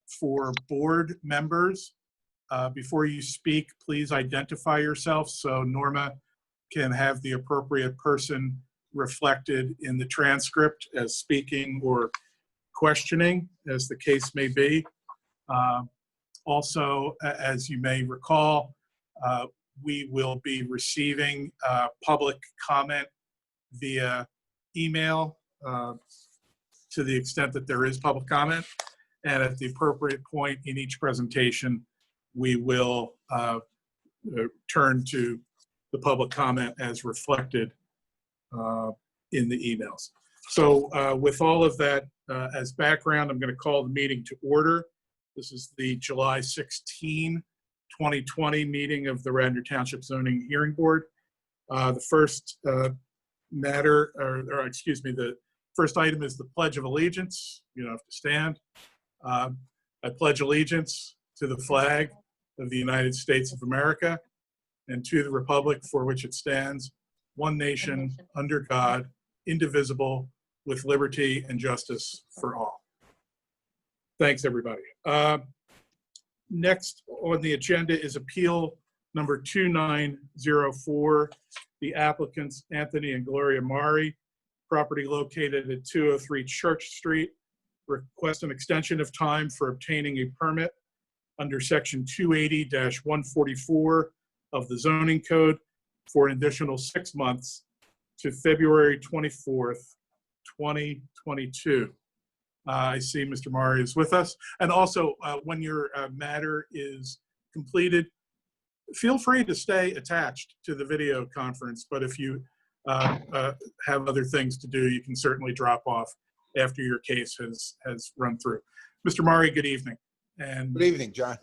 For board members, before you speak, please identify yourself so Norma can have the appropriate person reflected in the transcript as speaking or questioning, as the case may be. Also, as you may recall, we will be receiving public comment via email to the extent that there is public comment. And at the appropriate point in each presentation, we will turn to the public comment as reflected in the emails. So with all of that as background, I'm going to call the meeting to order. This is the July 16, 2020 meeting of the Radnor Township Zoning Hearing Board. The first matter, or excuse me, the first item is the Pledge of Allegiance. You don't have to stand. I pledge allegiance to the flag of the United States of America and to the republic for which it stands, one nation, under God, indivisible, with liberty and justice for all. Thanks, everybody. Next on the agenda is appeal number 2904, the applicants Anthony and Gloria Mari, property located at 203 Church Street, request an extension of time for obtaining a permit under section 280-144 of the zoning code for an additional 6 months to February 24th, 2022. I see Mr. Mari is with us. And also, when your matter is completed, feel free to stay attached to the video conference, but if you have other things to do, you can certainly drop off after your case has run through. Mr. Mari, good evening. And good evening, John.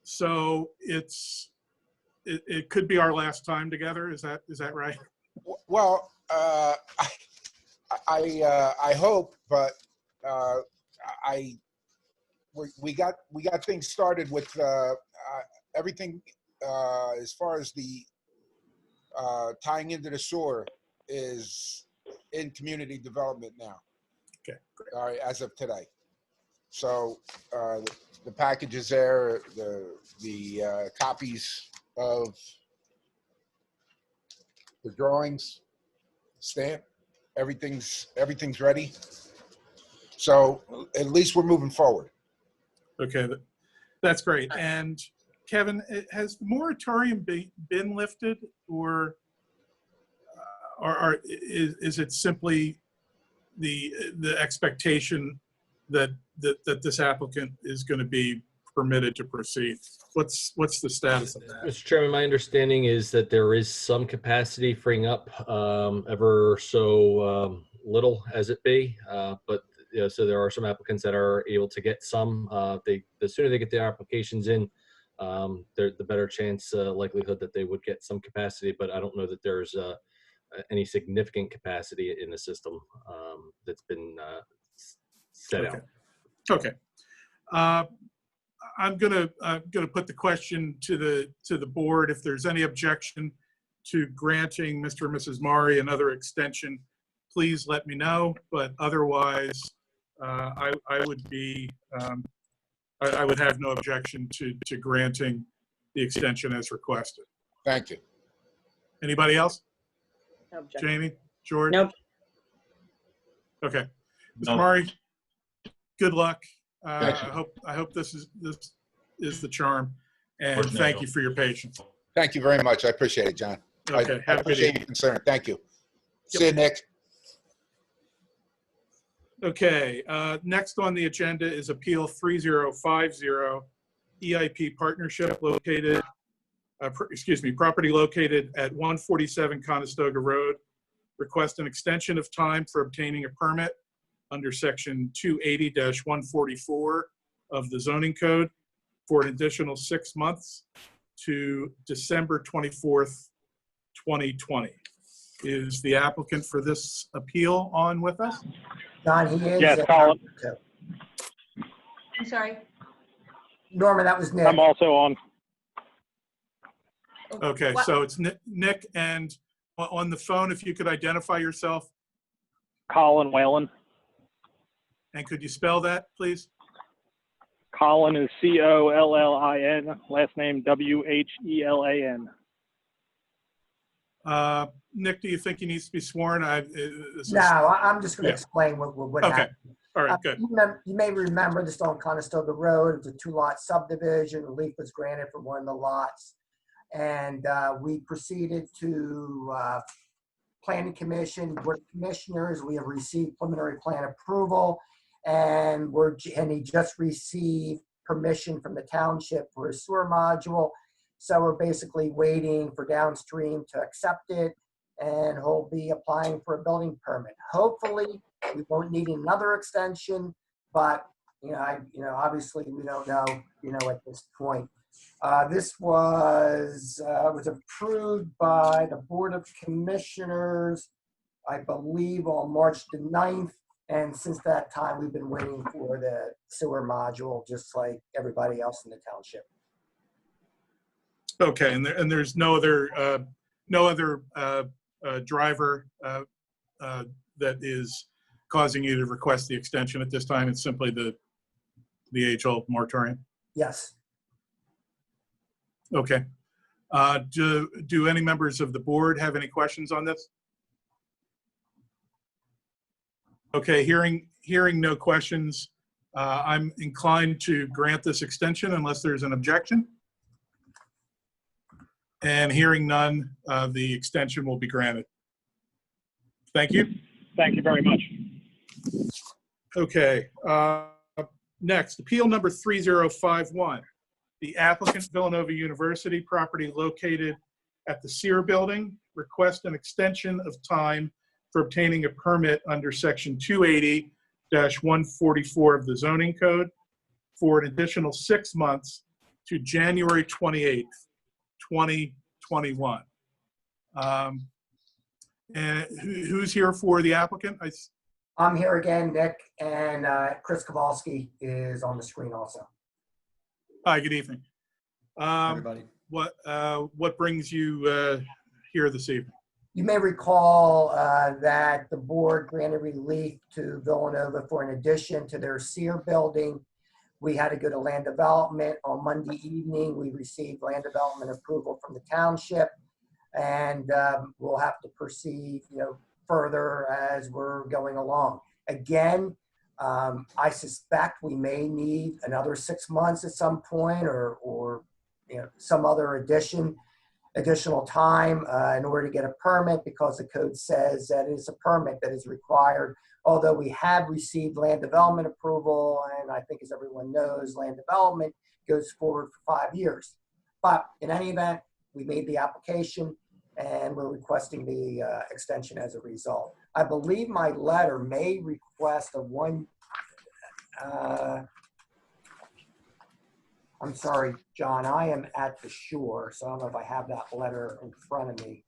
So it could be our last time together. Is that right? Well, I hope, but we got things started with everything as far as the tying into the sewer is in community development now. Okay, great. All right, as of today. So the package is there, the copies of the drawings, stamp, everything's ready. So at least we're moving forward. Okay, that's great. And Kevin, has the moratorium been lifted, or is it simply the expectation that this applicant is going to be permitted to proceed? What's the status of that? Mr. Chairman, my understanding is that there is some capacity freeing up, ever so little as it be, but so there are some applicants that are able to get some. The sooner they get their applications in, the better chance likelihood that they would get some capacity. But I don't know that there's any significant capacity in the system that's been set out. Okay. I'm gonna put the question to the board. If there's any objection to granting Mr. and Mrs. Mari another extension, please let me know. But otherwise, I would have no objection to granting the extension as requested. Thank you. Anybody else? No objection. Jamie, George? Nope. Okay. Mr. Mari, good luck. I you. hope this is the charm, and thank you for your patience. Thank you very much. I appreciate it, John. Okay, I appreciate your concern. Thank you. Yep. See you, Nick. Okay, next on the agenda is Appeal 3050, EIP Partnership located, property located at 147 Conestoga Road. Request an extension of time for obtaining a permit under section 280-144 of the zoning code for an additional 6 months to December 24th, 2020. Is the applicant for this appeal on with us? John, he is. Yes, Colin. I'm sorry. Norma, that was Nick. I'm also on. Okay, What? so it's Nick, and on the phone, if you could identify yourself, Colin Whalen. and could you spell that, please? Colin is Collin, last name Whelan. Nick, do you think he needs to be sworn? No, I'm just going to Yeah. explain what Okay. happened. All right, good. You may remember this on Conestoga Road. It was a 2-lot subdivision. Relief was granted for one of the lots. And we proceeded to Planning Commission, Board of Commissioners. We have received preliminary plan approval. And he just received permission from the township for a sewer module. So we're basically waiting for downstream to accept it, and he'll be applying for a building permit. Hopefully, we won't need another extension, but obviously we don't know, at this point. This was approved by the Board of Commissioners, I believe, on March the 9th. And since that time, we've been waiting for the sewer module, just like everybody else in the township. Okay, and there's no other driver that is causing you to request the extension at this time. It's simply the age-old moratorium. Yes. Okay. Do any members of the board have any questions on this? Okay, hearing no questions, I'm inclined to grant this extension unless there's an objection. And hearing none, the extension will be granted. Thank you. Thank you very much. Okay, next, appeal number 3051. The applicant, Villanova University, property located at the Sear Building, request an extension of time for obtaining a permit under section 280-144 of the zoning code for an additional 6 months to January 28th, 2021. And who's here for the applicant? I'm here again, Nick, and Chris Kowalski is on the screen also. Hi, good evening. Everybody. What brings you here this evening? You may recall that the board granted relief to Villanova for an addition to their Sear Building. We had to go to land development on Monday evening. We received land development approval from the township, and we'll have to proceed, further as we're going along. Again, I suspect we may need another 6 months at some point, or some other additional time in order to get a permit, because the code says that it's a permit that is required. Although we have received land development approval, and I think, as everyone knows, land development goes forward for 5 years. But in any event, we made the application, and we're requesting the extension as a result. I believe my letter may request a I'm sorry, John, I am at the shore, so I don't know if I have that letter in front of me.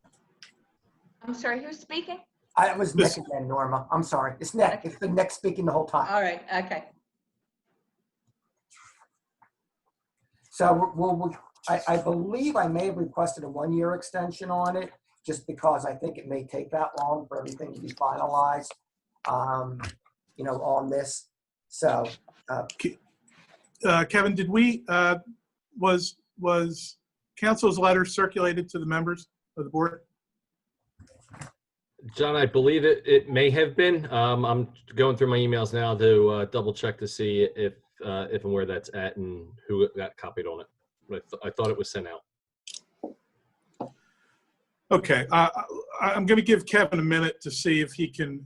I'm sorry, who's speaking? It was Nick again, Norma. I'm sorry. It's Nick. It's been Nick speaking the whole time. All right, okay. So I believe I may have requested a 1-year extension on it, just because I think it may take that long for everything to be finalized, on this. So, Kevin, did was council's letter circulated to the members of the board? John, I believe it may have been. I'm going through my emails now to double check to see if and where that's at and who got copied on it. But I thought it was sent out. Okay, I'm going to give Kevin a minute to see if he can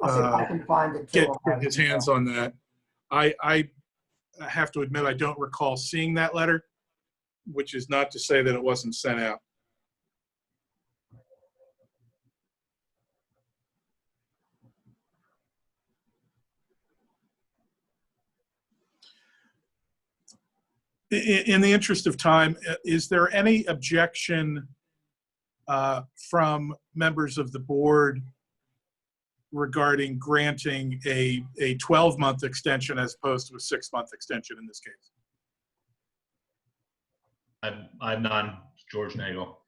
I'll see if I can find it too. get his hands on that. I have to admit, I don't recall seeing that letter, which is not to say that it wasn't sent out. In the interest of time, is there any objection from members of the board regarding granting a 12-month extension as opposed to a 6-month extension in this case? I've none. George Nagel.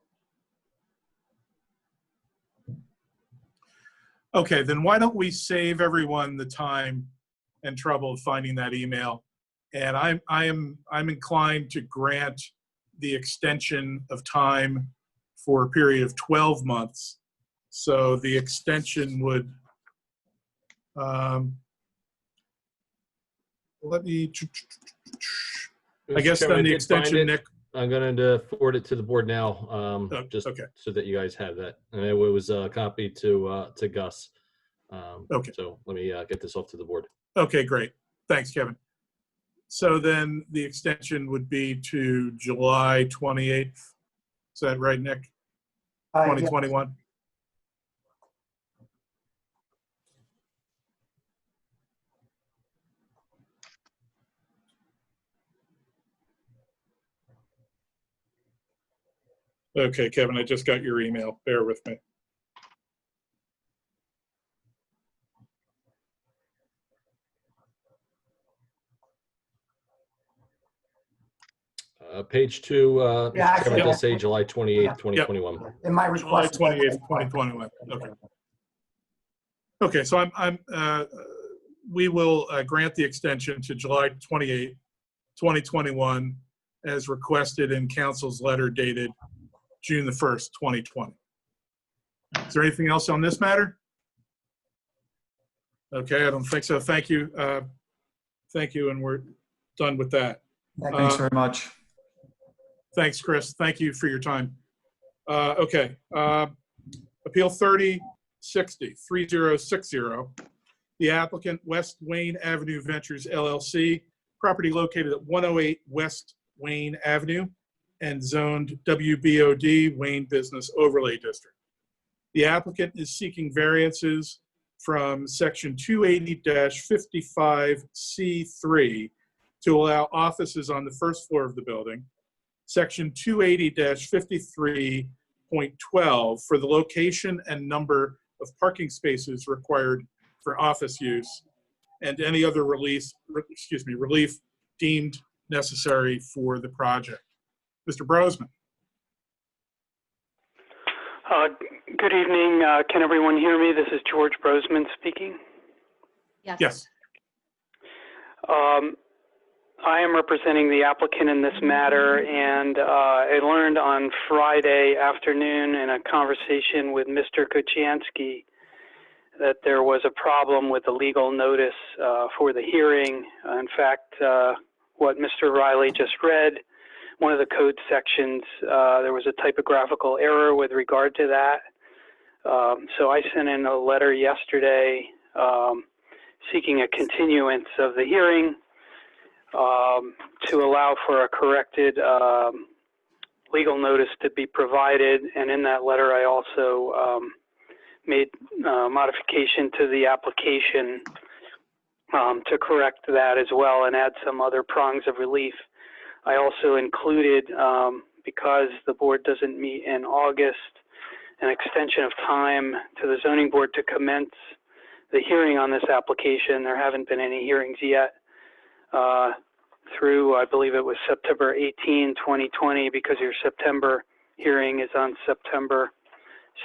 Okay, then why don't we save everyone the time and trouble of finding that email. And I'm inclined to grant the extension of time for a period of 12 months. So the extension would, let me, I guess Chairman, then the I did find extension, it. Nick. I'm going to forward it to the board now, just Okay. so that you guys have that. And it was a copy to Gus. Okay. So let me get this off to the board. Okay, great. Thanks, Kevin. So then the extension would be to July 28th. Is that right, Nick? Yeah. 2021? Okay, Kevin, I just got your email. Bear with me. Page 2, Yeah, Mr. actually, Chairman, does say yeah. July 28th, 2021. In my July request. 28th, 2021. Okay. Okay, so we will grant the extension to July 28th, 2021, as requested in council's letter dated June the 1st, 2020. Is there anything else on this matter? Okay, I don't think so. Thank you. Thank you, and we're done with that. Thanks very much. Thanks, Chris. Thank you for your time. Okay. Appeal 3060. The applicant, West Wayne Avenue Ventures LLC, property located at 108 West Wayne Avenue and zoned WBOD, Wayne Business Overlay District. The applicant is seeking variances from section 280-55C3 to allow offices on the first floor of the building, section 280-53.12 for the location and number of parking spaces required for office use, and any other relief deemed necessary for the project. Mr. Brosman. Good evening. Can everyone hear me? This is George Brosman speaking. Yes. I am representing the applicant in this matter, and I learned on Friday afternoon in a conversation with Mr. Kuchiansky that there was a problem with the legal notice for the hearing. In fact, what Mr. Riley just read, one of the code sections, there was a typographical error with regard to that. So I sent in a letter yesterday seeking a continuance of the hearing to allow for a corrected legal notice to be provided. And in that letter, I also made modification to the application to correct that as well and add some other prongs of relief. I also included, because the board doesn't meet in August, an extension of time to the zoning board to commence the hearing on this application. There haven't been any hearings yet through, I believe it was September 18, 2020, because your September hearing is on September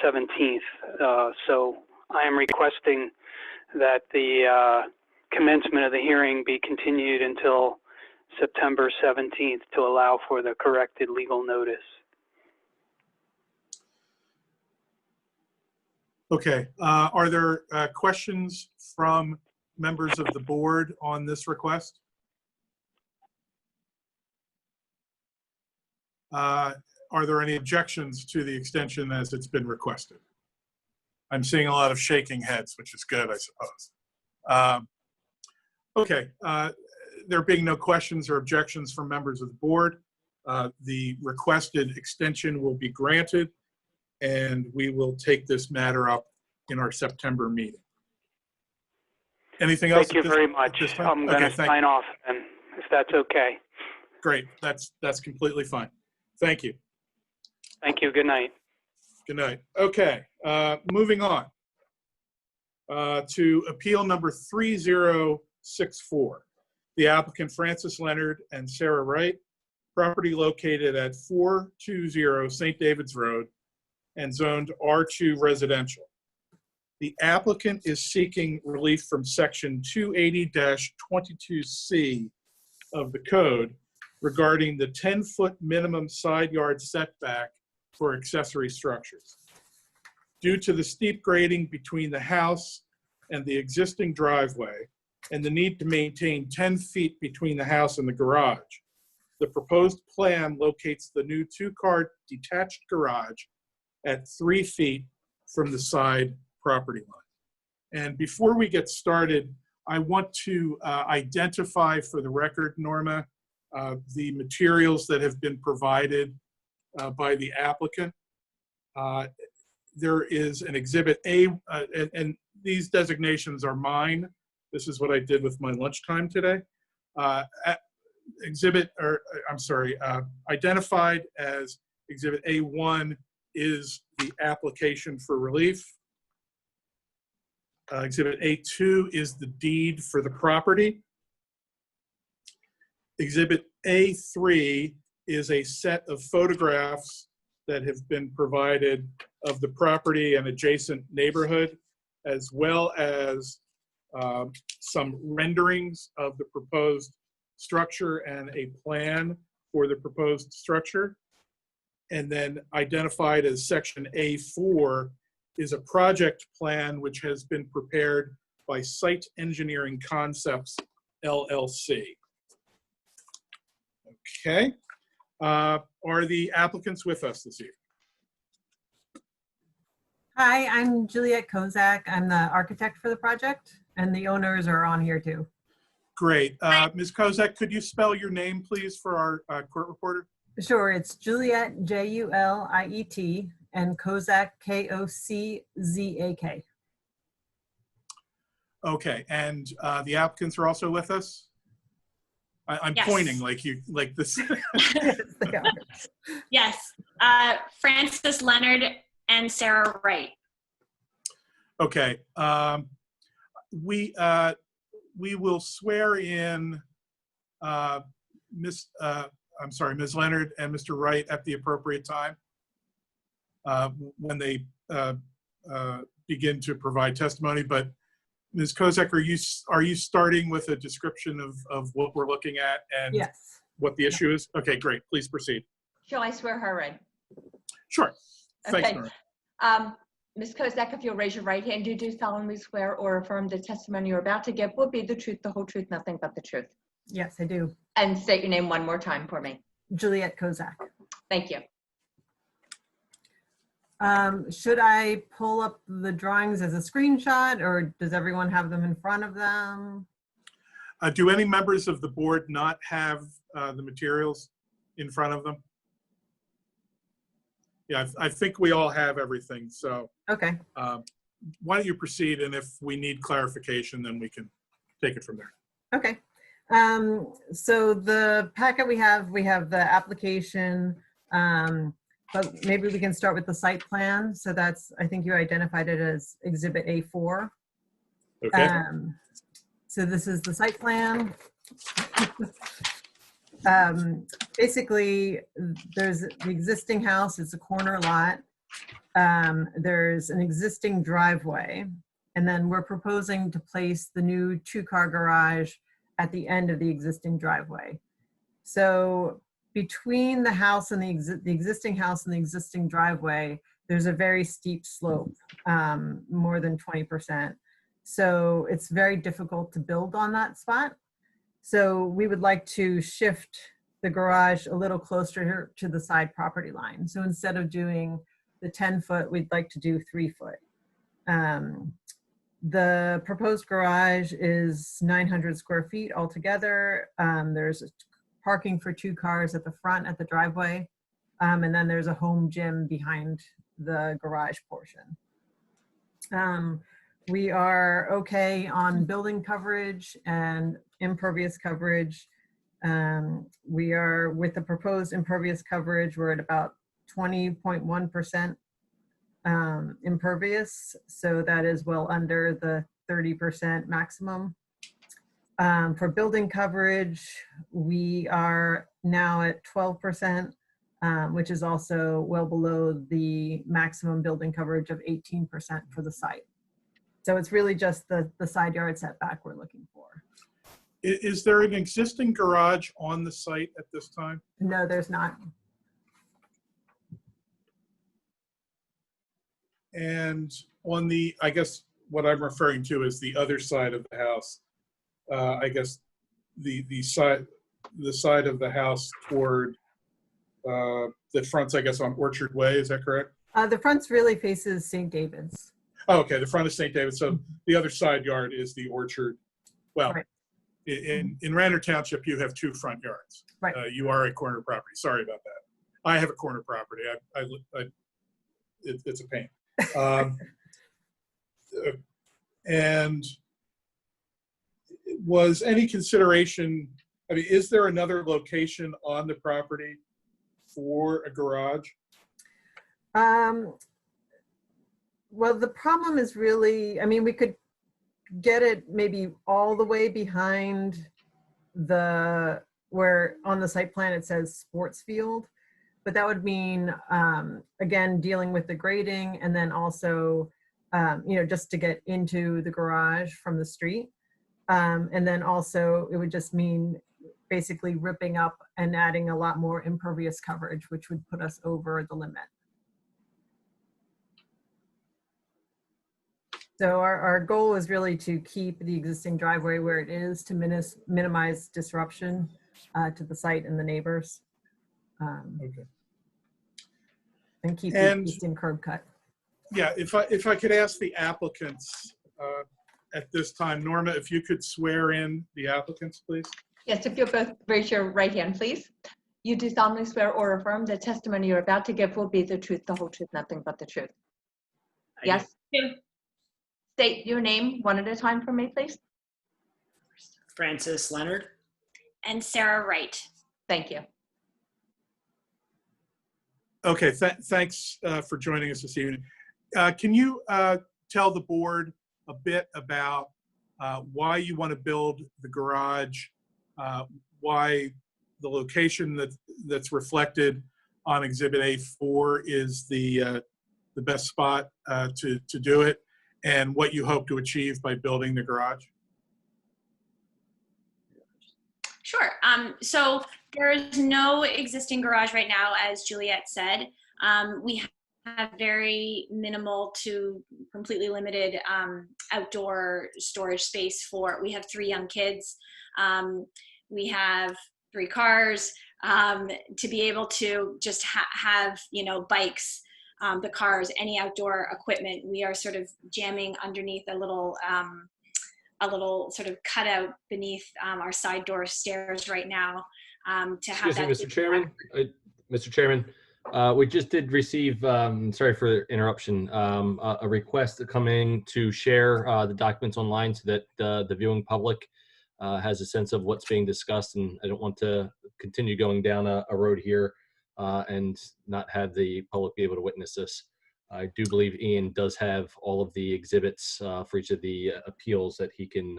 17th. So I am requesting that the commencement of the hearing be continued until September 17th to allow for the corrected legal notice. Okay. Are there questions from members of the board on this request? Are there any objections to the extension as it's been requested? I'm seeing a lot of shaking heads, which is good, I suppose. Okay. There being no questions or objections from members of the board, the requested extension will be granted, and we will take this matter up in our September meeting. Anything else? Thank you very much. I'm going to sign off, and if that's okay. Great. That's completely fine. Thank you. Thank you. Good night. Good night. Okay. Moving on to appeal number 3064. The applicant Francis Leonard and Sarah Wright, property located at 420 St. David's Road and zoned R2 residential. The applicant is seeking relief from section 280-22C of the code regarding the 10-foot minimum side yard setback for accessory structures. Due to the steep grading between the house and the existing driveway and the need to maintain 10 feet between the house and the garage, the proposed plan locates the new two-car detached garage at 3 feet from the side property line. And before we get started, I want to identify for the record, Norma, the materials that have been provided by the applicant. There is an Exhibit A, and these designations are mine. This is what I did with my lunchtime today. Identified as Exhibit A1 is the application for relief. Exhibit A2 is the deed for the property. Exhibit A3 is a set of photographs that have been provided of the property and adjacent neighborhood, as well as some renderings of the proposed structure and a plan for the proposed structure. And then identified as section A4 is a project plan which has been prepared by Site Engineering Concepts, LLC. Okay. Are the applicants with us this evening? Hi, I'm Juliet Kozak. I'm the architect for the project, and the owners are on here too. Great. Ms. Kozak, could you spell your name, please, for our court reporter? Sure, it's Juliet, Juliet, and Kozak, Koczak. Okay, and the applicants are also with us? I'm Yes. pointing like you, like this. Yes, Francis Leonard and Sarah Wright. Okay, we will swear in Ms. Leonard and Mr. Wright at the appropriate time when they begin to provide testimony. But Ms. Kozak, are you starting with a description of what we're looking at and Yes. what the issue is? Okay, great. Please proceed. Shall I swear her in? Sure. Thanks, Okay. Nora. Ms. Kozak, if you'll raise your right hand, you do solemnly swear or affirm the testimony you're about to give will be the truth, the whole truth, nothing but the truth. Yes, I do. And state your name one more time for me. Juliet Kozak. Thank you. Should I pull up the drawings as a screenshot, or does everyone have them in front of them? Do any members of the board not have the materials in front of them? Yeah, I think we all have everything. So Okay. why don't you proceed? And if we need clarification, then we can take it from there. Okay. So the packet we have the application, but maybe we can start with the site plan. So that's, I think you identified it as Exhibit A4. Okay. So this is the site plan. Basically, there's the existing house, it's a corner lot. There's an existing driveway, and then we're proposing to place the new two-car garage at the end of the existing driveway. So between the house and the existing house and the existing driveway, there's a very steep slope, more than 20%. So it's very difficult to build on that spot. So we would like to shift the garage a little closer to the side property line. So instead of doing the 10-foot, we'd like to do 3 foot. The proposed garage is 900 square feet altogether. There's parking for 2 cars at the front at the driveway. And then there's a home gym behind the garage portion. We are okay on building coverage and impervious coverage. We are, with the proposed impervious coverage, we're at about 20.1% impervious. So that is well under the 30% maximum. For building coverage, we are now at 12%, which is also well below the maximum building coverage of 18% for the site. So it's really just the side yard setback we're looking for. Is there an existing garage on the site at this time? No, there's not. And on the, I guess what I'm referring to is the other side of the house. I guess the side of the house toward that fronts, I guess, on Orchard Way. Is that correct? The front's really faces St. David's. Oh, okay, the front of St. David. So the other side yard is the orchard. Well, Right. in Radnor Township, you have 2 front yards. Right. You are a corner property. Sorry about that. I have a corner property. It's a pain. And was any consideration, I mean, is there another location on the property for a garage? Well, the problem is really, I mean, we could get it maybe all the way behind where on the site plan it says sports field, but that would mean, again, dealing with the grading and then also, just to get into the garage from the street. And then also it would just mean basically ripping up and adding a lot more impervious coverage, which would put us over the limit. So our goal is really to keep the existing driveway where it is to minimize disruption to the site and the neighbors. Okay. And keep the existing curb cut. Yeah, if I could ask the applicants at this time, Norma, if you could swear in the applicants, please. Yes, if you'll both raise your right hand, please. You do solemnly swear or affirm the testimony you're about to give will be the truth, the whole truth, nothing but the truth. Yes? State your name one at a time for me, please. Francis Leonard. And Sarah Wright. Thank you. Okay, thanks for joining us this evening. Can you tell the board a bit about why you want to build the garage, why the location that's reflected on Exhibit A4 is the best spot to do it, and what you hope to achieve by building the garage? Sure. So there is no existing garage right now, as Juliet said. We have very minimal to completely limited outdoor storage space we have 3 young kids. We have 3 cars. To be able to just have, bikes, the cars, any outdoor equipment, we are sort of jamming underneath a little sort of cutout beneath our side door stairs right now to have that. Excuse me, Mr. Chairman, we just did receive, sorry for the interruption, a request to come in to share the documents online so that the viewing public has a sense of what's being discussed, and I don't want to continue going down a road here and not have the public be able to witness this. I do believe Ian does have all of the exhibits for each of the appeals that he can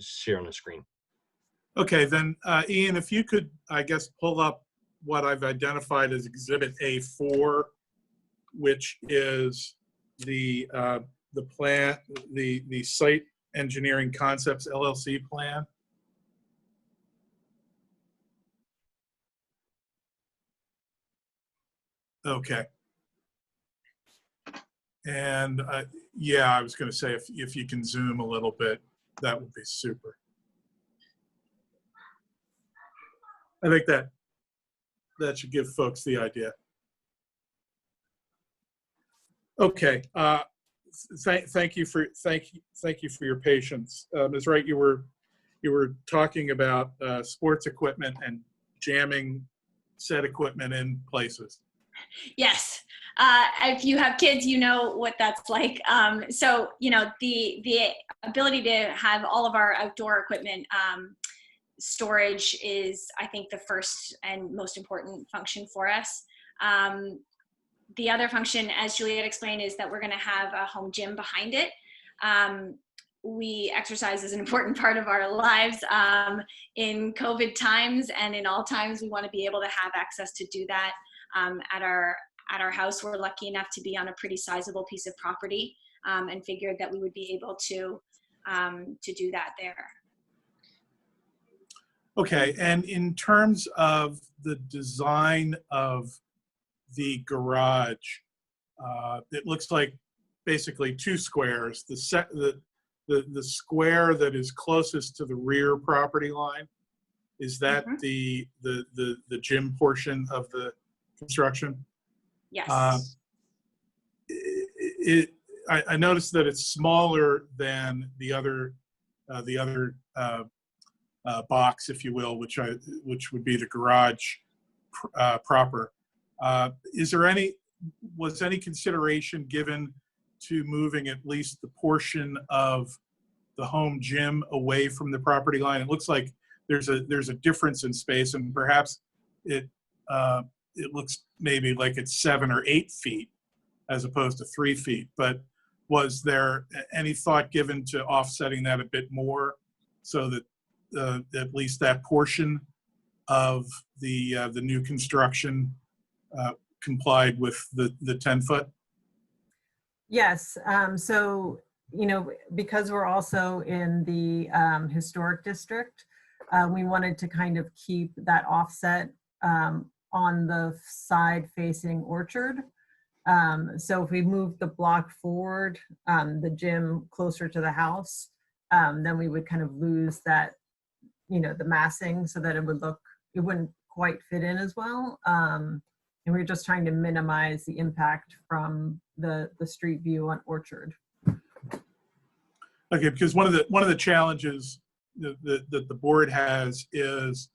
share on the screen. Okay, then Ian, if you could, I guess, pull up what I've identified as Exhibit A4, which is the plan, the Site Engineering Concepts LLC plan. Okay. And yeah, I was going to say if you can zoom a little bit, that would be super. I think that should give folks the idea. Okay. Thank you for your patience, Ms. Wright. You were talking about sports equipment and jamming said equipment in places. Yes. If you have kids, you know what that's like. So, the ability to have all of our outdoor equipment storage is, I think, the first and most important function for us. The other function, as Juliet explained, is that we're going to have a home gym behind it. Exercise is an important part of our lives in COVID times, and in all times we want to be able to have access to do that at our house. We're lucky enough to be on a pretty sizable piece of property, and figured that we would be able to do that there. Okay, and in terms of the design of the garage, it looks like basically two squares. The square that is closest to the rear property line, is that the gym portion of the construction? Yes. I noticed that it's smaller than the other box, if you will, which would be the garage proper. Was any consideration given to moving at least the portion of the home gym away from the property line? It looks like there's a difference in space, and perhaps it looks maybe like it's 7 or 8 feet as opposed to 3 feet. But was there any thought given to offsetting that a bit more so that at least that portion of the new construction complied with the 10-foot? Yes. So, because we're also in the historic district, we wanted to kind of keep that offset on the side facing Orchard. So if we move the block forward, the gym closer to the house, then we would kind of lose that, the massing, so that it wouldn't quite fit in as well. And we're just trying to minimize the impact from the street view on Orchard. Okay, because one of the challenges that the board has is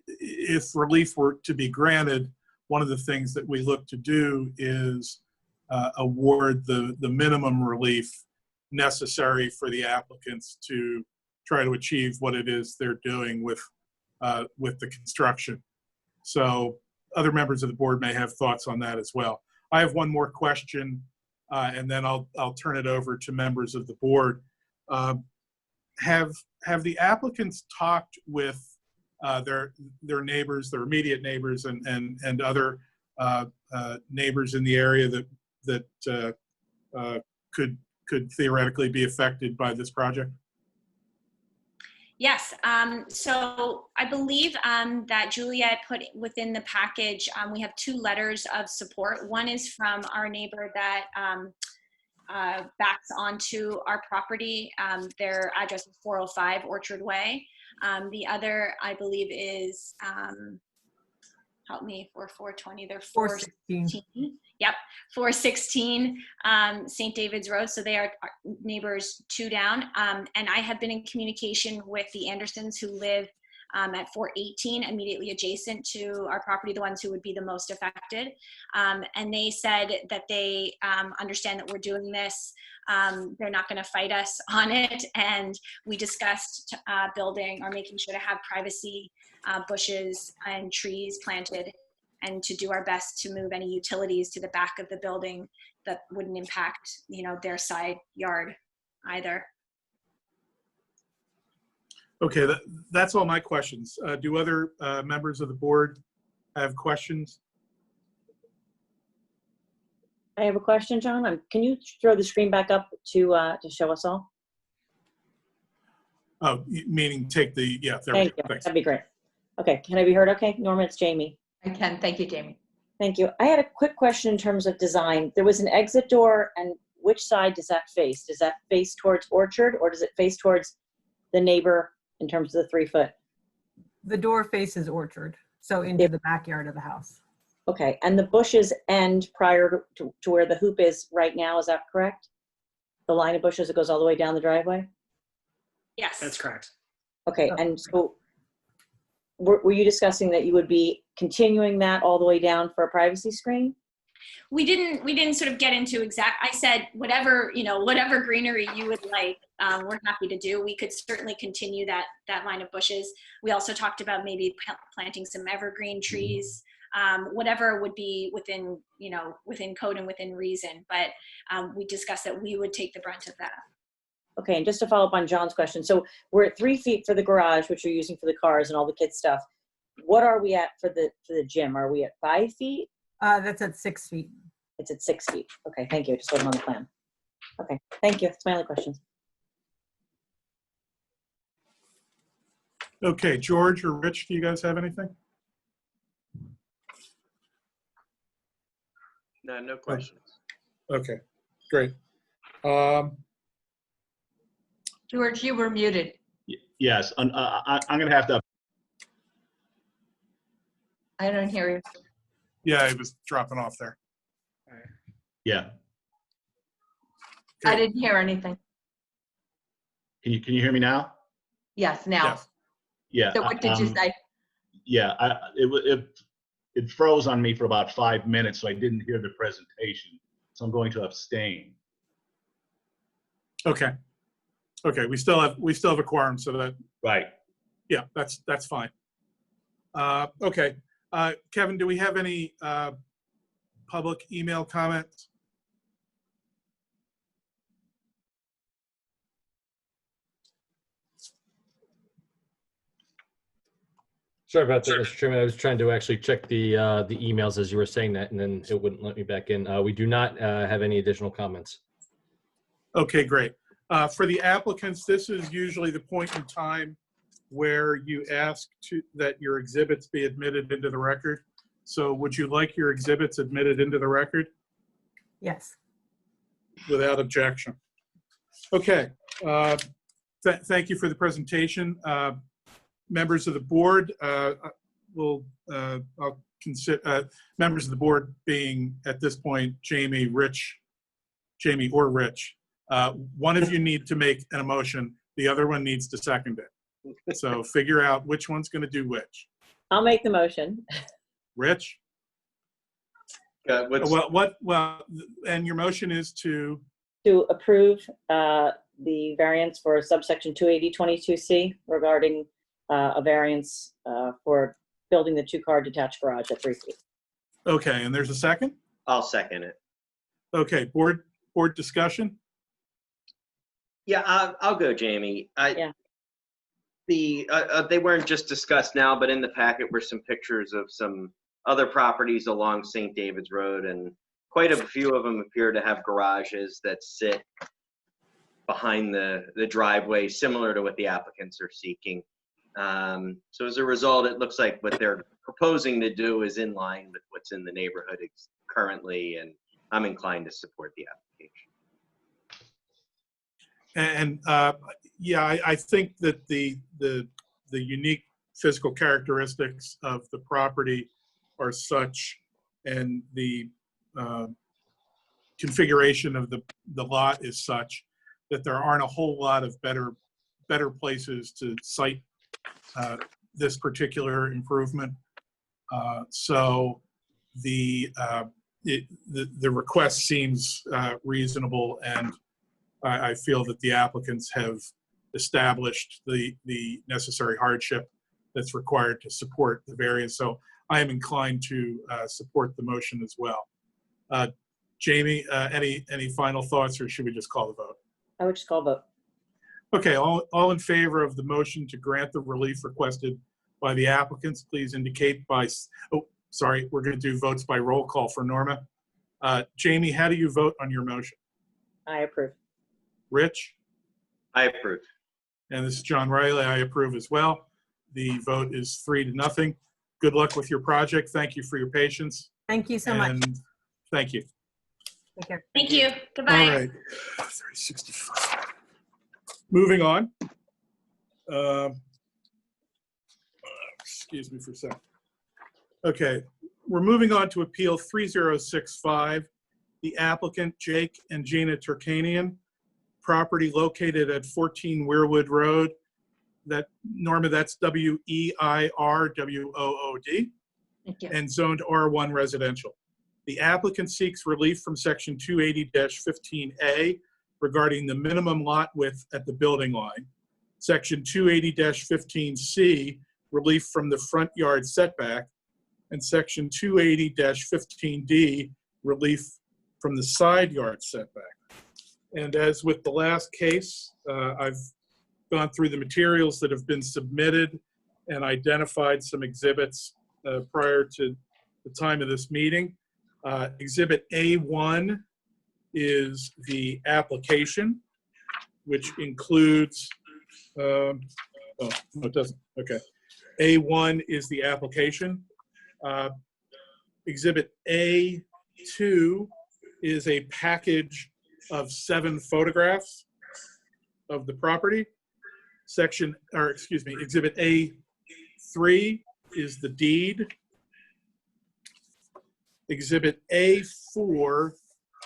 if relief were to be granted, one of the things that we look to do is award the minimum relief necessary for the applicants to try to achieve what it is they're doing with the construction. So other members of the board may have thoughts on that as well. I have one more question, and then I'll turn it over to members of the board. Have the applicants talked with their neighbors, their immediate neighbors, and other neighbors in the area that could theoretically be affected by this project? Yes. So I believe that Juliet put within the package, we have 2 letters of support. One is from our neighbor that backs onto our property. Their address is 405 Orchard Way. The other, I believe, is, help me, for 420, they're 416. Yep, 416 St. David's Road. So they are neighbors 2 down. And I have been in communication with the Andersons, who live at 418, immediately adjacent to our property, the ones who would be the most affected. And they said that they understand that we're doing this. They're not going to fight us on it. And we discussed building or making sure to have privacy bushes and trees planted, and to do our best to move any utilities to the back of the building that wouldn't impact, their side yard either. Okay, that's all my questions. Do other members of the board have questions? I have a question, John. Can you throw the screen back up to show us all? Oh, meaning take the, yeah, there we Thank go. you. Thanks. That'd be great. Okay, can I be heard okay? Norma, it's Jamie. I can. Thank you, Jamie. Thank you. I had a quick question in terms of design. There was an exit door, and which side does that face? Does that face towards Orchard, or does it face towards the neighbor in terms of the 3 foot? The door faces Orchard, so into the backyard of the house. Okay, and the bushes end prior to where the hoop is right now, is that correct? The line of bushes that goes all the way down the driveway? Yes. That's correct. Okay, and so were you discussing that you would be continuing that all the way down for a privacy screen? We didn't sort of get into exact, I said, whatever greenery you would like, we're happy to do. We could certainly continue that line of bushes. We also talked about maybe planting some evergreen trees, whatever would be within code and within reason. But we discussed that we would take the brunt of that. Okay, and just to follow up on John's question, so we're at 3 feet for the garage, which you're using for the cars and all the kids' stuff. What are we at for the gym? Are we at 5 feet? That's at 6 feet. It's at 6 feet. Okay, thank you. Just wasn't on the plan. Okay, thank you. That's my only questions. Okay, George or Rich, do you guys have anything? No, no questions. Okay, great. George, you were muted. Yes, I'm going to have to. I don't hear you. Yeah, it was dropping off there. Yeah. I didn't hear anything. Can you hear me now? Yes, now. Yes. Yeah. So what did you say? Yeah, it froze on me for about 5 minutes, so I didn't hear the presentation. So I'm going to abstain. Okay. Okay, we still have a quorum, so that, Right. yeah, that's fine. Okay, Kevin, do we have any public email comments? Sorry about that, Mr. Chairman. I was trying to actually check the emails as you were saying that, and then it wouldn't let me back in. We do not have any additional comments. Okay, great. For the applicants, this is usually the point in time where you ask that your exhibits be admitted into the record. So would you like your exhibits admitted into the record? Yes. Without objection. Okay. Thank you for the presentation. Members of the board, I'll consider members of the board being at this point Jamie or Rich. One of you need to make an motion. The other one needs to second it. So figure out which one's going to do which. I'll make the motion. Rich? Well, and your motion is to approve the variance for subsection 28022C regarding a variance for building the two-car detached garage at 3 feet. Okay, and there's a second? I'll second it. Okay, board discussion? Yeah, I'll go, Jamie. Yeah. They weren't just discussed now, but in the packet were some pictures of some other properties along St. David's Road, and quite a few of them appear to have garages that sit behind the driveway, similar to what the applicants are seeking. So as a result, it looks like what they're proposing to do is in line with what's in the neighborhood currently, and I'm inclined to support the application. And yeah, I think that the unique physical characteristics of the property are such, and the configuration of the lot is such, that there aren't a whole lot of better places to site this particular improvement. So the request seems reasonable, and I feel that the applicants have established the necessary hardship that's required to support the variance. So I am inclined to support the motion as well. Jamie, any final thoughts, or should we just call the vote? I would just call vote. Okay, all in favor of the motion to grant the relief requested by the applicants, please indicate by, oh, sorry, we're going to do votes by roll call for Norma. Jamie, how do you vote on your motion? I approve. Rich? I approve. And this is John Riley. I approve as well. The vote is 3-0. Good luck with your project. Thank you for your patience. Thank you so much. Thank you. Take care. Thank you. Goodbye. All right. 365. Moving on. Excuse me for a second. Okay, we're moving on to Appeal 3065. The applicant, Jake and Gina Turkanian, property located at 14 Weirwood Road. That, Norma, that's WEIRWOOD, and zoned R1 residential. The applicant seeks relief from section 280-15A regarding the minimum lot width at the building line. Section 280-15C, relief from the front yard setback, and section 280-15D, relief from the side yard setback. And as with the last case, I've gone through the materials that have been submitted and identified some exhibits prior to the time of this meeting. Exhibit A1 is the application, which includes, oh, no, it doesn't. Okay. A1 is the application. Exhibit A2 is a package of 7 photographs of the property. Exhibit A3 is the deed. Exhibit A4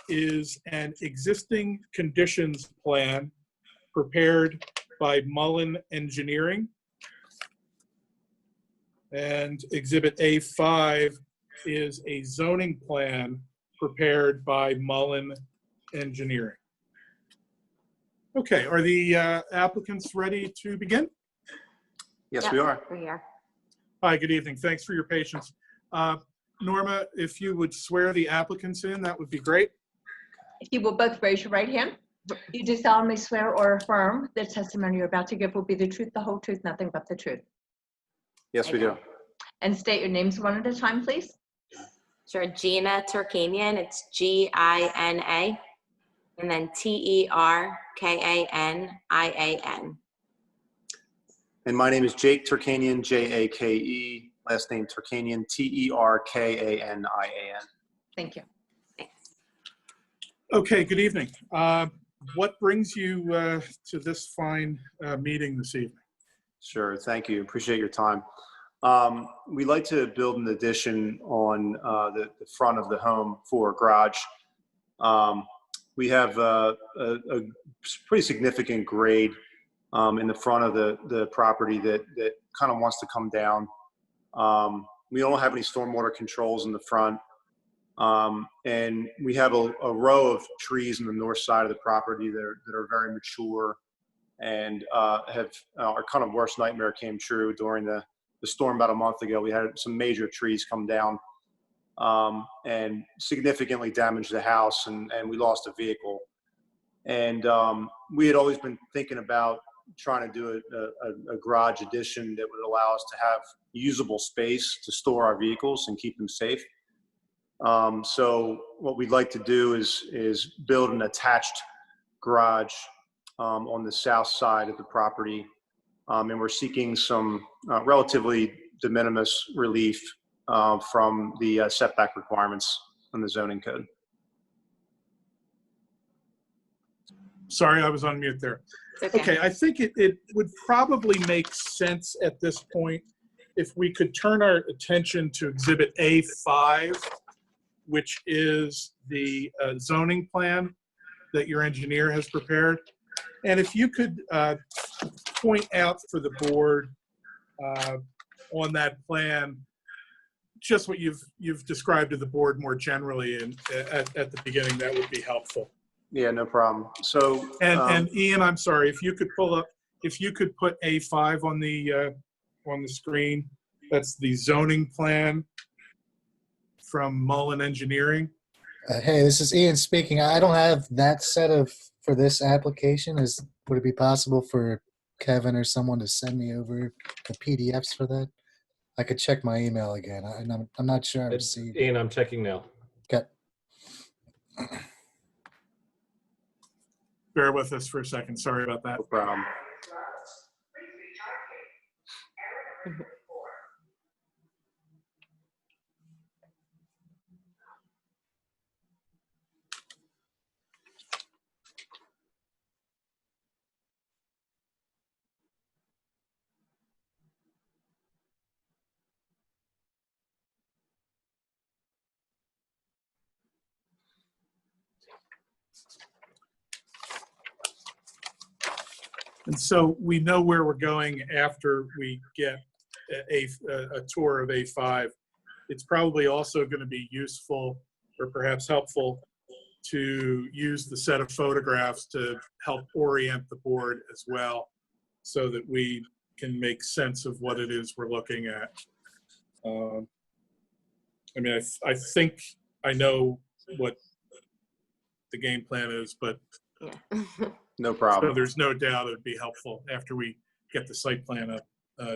is an existing conditions plan prepared by Mullen Engineering. And Exhibit A5 is a zoning plan prepared by Mullen Engineering. Okay, are the applicants ready to begin? Yes, we are. We are. Hi, good evening. Thanks for your patience. Norma, if you would swear the applicants in, that would be great. If you will both raise your right hand. You do solemnly swear or affirm the testimony you're about to give will be the truth, the whole truth, nothing but the truth. Yes, we do. And state your names one at a time, please. Sure. Gina Turkanian. It's Gina. And then Terkanian. And my name is Jake Turkanian, Jake. Last name Turkanian, Terkanian. Thank you. Okay, good evening. What brings you to this fine meeting this evening? Sure. Thank you. Appreciate your time. We'd like to build an addition on the front of the home for a garage. We have a pretty significant grade in the front of the property that kind of wants to come down. We don't have any stormwater controls in the front. And we have a row of trees on the north side of the property that are very mature and our kind of worst nightmare came true during the storm about a month ago. We had some major trees come down and significantly damaged the house, and we lost a vehicle. And we had always been thinking about trying to do a garage addition that would allow us to have usable space to store our vehicles and keep them safe. So what we'd like to do is build an attached garage on the south side of the property. And we're seeking some relatively de minimis relief from the setback requirements in the zoning code. Sorry, I was on mute there. Okay, I think it would probably make sense at this point if we could turn our attention to Exhibit A5, which is the zoning plan that your engineer has prepared. And if you could point out for the board on that plan, just what you've described to the board more generally and at the beginning, that would be helpful. Yeah, no problem. So, and Ian, I'm sorry, if you could put A5 on the screen, that's the zoning plan from Mullen Engineering. Hey, this is Ian speaking. I don't have that set for this application. Would it be possible for Kevin or someone to send me over the PDFs for that? I could check my email again. I'm not sure I received. Ian, I'm checking now. Okay. Bear with us for a second. Sorry about that. No problem. And so we know where we're going after we get a tour of A5. It's probably also going to be useful or perhaps helpful to use the set of photographs to help orient the board as well, so that we can make sense of what it is we're looking at. I mean, I think I know what the game plan is, but Yeah. No problem. so there's no doubt it'd be helpful after we get the site plan up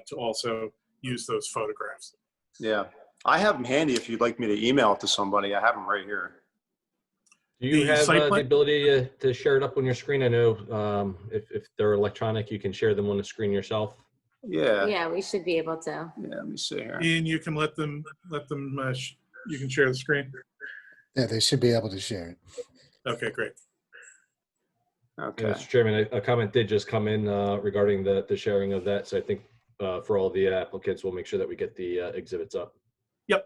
to also use those photographs. Yeah. I have them handy if you'd like me to email it to somebody. I have them right here. Do you The have site the plan? ability to share it up on your screen? I know if they're electronic, you can share them on the screen yourself. Yeah. Yeah, we should be able to. Yeah, let me see here. Ian, you can you can share the screen. Yeah, they should be able to share it. Okay, great. Okay. Mr. Chairman, a comment did just come in regarding the sharing of that. So I think for all the applicants, we'll make sure that we get the exhibits up. Yep.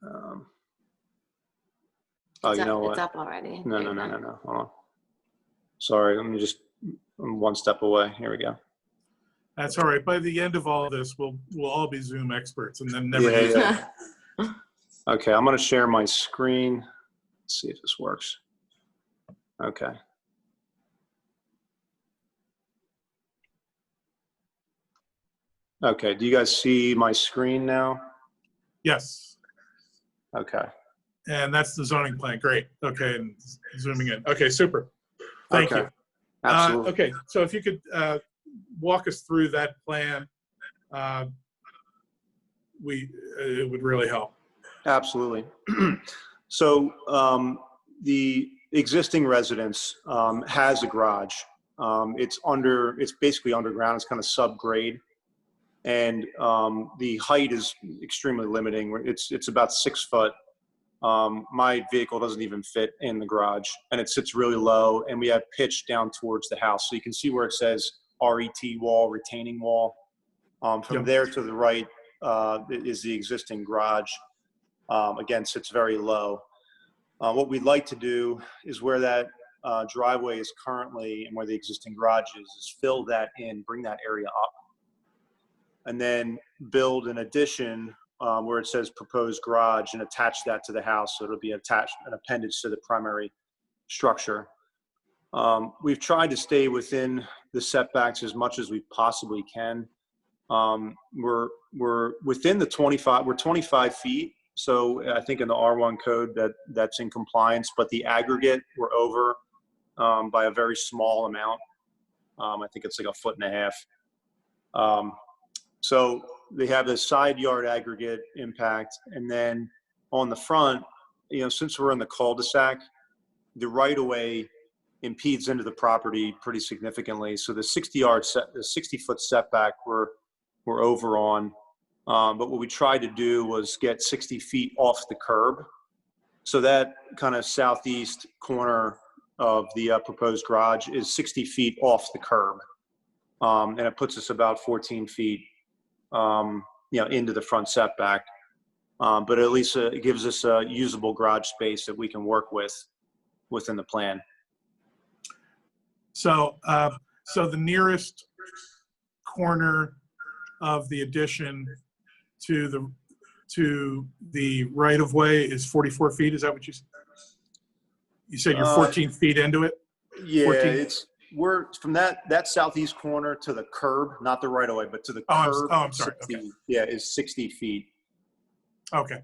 Oh, It's you up, know what? It's up already. No, There no, you no, go. no, no. Hold on. Sorry, I'm one step away. Here we go. That's all right. By the end of all this, we'll all be Zoom experts and then never Yeah, use it. yeah. Okay, I'm going to share my screen. Let's see if this works. Okay. Okay, do you guys see my screen now? Yes. Okay. And that's the zoning plan. Great. Okay, and zooming in. Okay, super. Thank Okay. you. Absolutely. Okay, so if you could walk us through that plan, it would really help. Absolutely. So the existing residence has a garage. It's basically underground. It's kind of subgrade. And the height is extremely limiting. It's about 6 foot. My vehicle doesn't even fit in the garage, and it sits really low, and we have pitch down towards the house. So you can see where it says RET wall, retaining wall. From there to the right is the existing garage. Again, sits very low. What we'd like to do is where that driveway is currently and where the existing garage is fill that in, bring that area up, and then build an addition where it says proposed garage and attach that to the house. So it'll be an appendage to the primary structure. We've tried to stay within the setbacks as much as we possibly can. We're within the 25, we're 25 feet. So I think in the R1 code that's in compliance, but the aggregate we're over by a very small amount. I think it's like 1.5 feet. So they have the side yard aggregate impact. And then on the front, since we're in the cul-de-sac, the right of way impedes into the property pretty significantly. So the 60-foot setback we're over on. But what we tried to do was get 60 feet off the curb. So that kind of southeast corner of the proposed garage is 60 feet off the curb. And it puts us about 14 feet into the front setback. But at least it gives us a usable garage space that we can work with within the plan. So, so the nearest corner of the addition to the right of way is 44 feet. Is that what you said? You said you're 14 feet into it? Yeah, 14? we're from that southeast corner to the curb, not the right of way, but to the curb. I'm sorry. 60, Okay. Yeah, is 60 feet. Okay.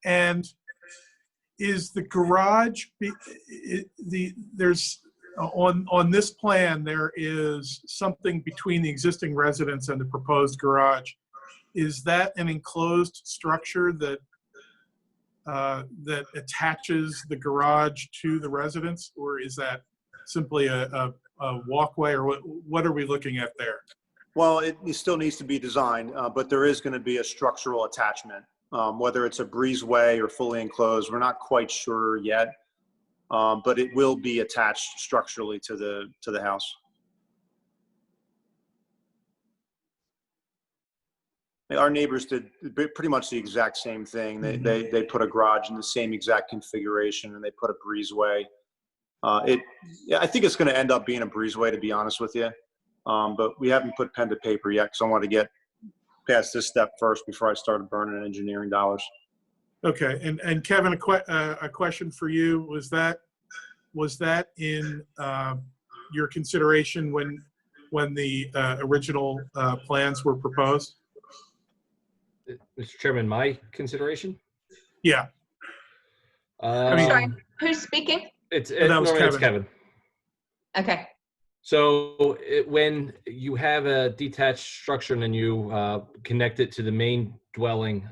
And is the garage there's on this plan there is something between the existing residence and the proposed garage. Is that an enclosed structure that that attaches the garage to the residence, or is that simply a walkway, or what are we looking at there? Well, it still needs to be designed, but there is going to be a structural attachment. Whether it's a breezeway or fully enclosed, we're not quite sure yet, but it will be attached structurally to the house. Our neighbors did pretty much the exact same thing. They put a garage in the same exact configuration, and they put a breezeway. I think it's going to end up being a breezeway, to be honest with you. But we haven't put pen to paper yet because I want to get past this step first before I started burning engineering dollars. Okay, and Kevin, a question for you. Was that in your consideration when the original plans were proposed? Mr. Chairman, my consideration? Yeah. Sorry, who's speaking? It's Kevin. It's Kevin. Okay. So when you have a detached structure and then you connect it to the main dwelling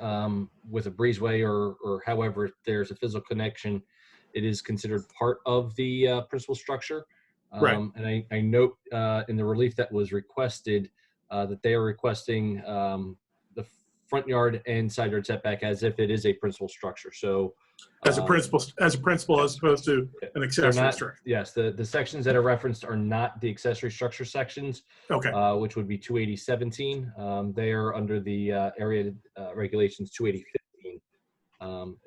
with a breezeway or however there's a physical connection, it is considered part of the principal structure. Right. And I note in the relief that was requested that they are requesting the front yard and side yard setback as if it is a principal structure. So As a principal, as opposed to an accessory structure. yes, the sections that are referenced are not the accessory structure sections, Okay. which would be 28017. They are under the area regulations 28015.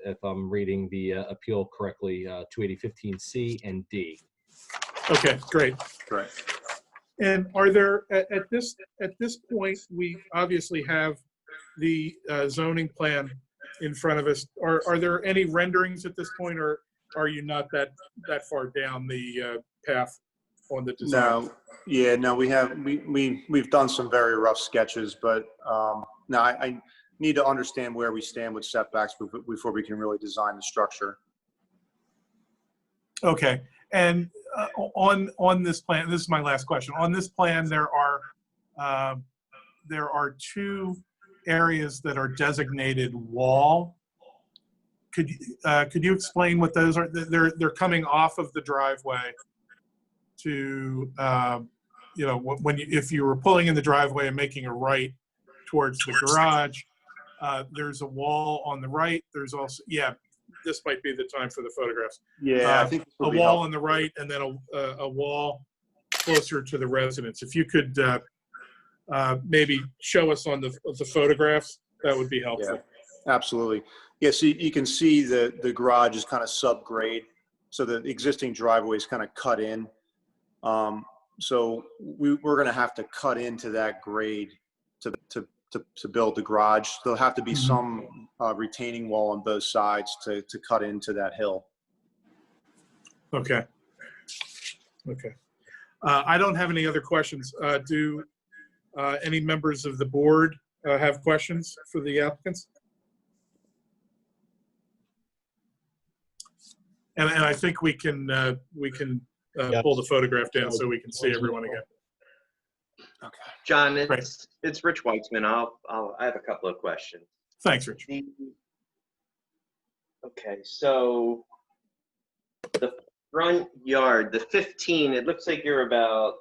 If I'm reading the appeal correctly, 28015C and D. Okay, great. Right. And are there, at this point, we obviously have the zoning plan in front of us. Are there any renderings at this point, or are you not that far down the path on the design? No, yeah, no, we've done some very rough sketches, but no, I need to understand where we stand with setbacks before we can really design the structure. Okay, and on this plan, this is my last question. On this plan, there are two areas that are designated wall. Could you explain what those are? They're coming off of the driveway to if you were pulling in the driveway and making a right towards the garage, there's a wall on the right. There's also, this might be the time for the photographs. Yeah, I think a wall on the right and then a wall closer to the residence. If you could maybe show us on the photographs, that would be helpful. Yeah, absolutely. Yeah, so you can see the garage is kind of subgrade. So the existing driveway is kind of cut in. So we're going to have to cut into that grade to build the garage. There'll have to be some retaining wall on both sides to cut into that hill. Okay. Okay. I don't have any other questions. Do any members of the board have questions for the applicants? And I think we can pull the photograph down so we can see everyone again. Okay. John, it's Rich Weitzman. I have a couple of questions. Thanks, Rich. Okay, so the front yard, the 15, it looks like you're about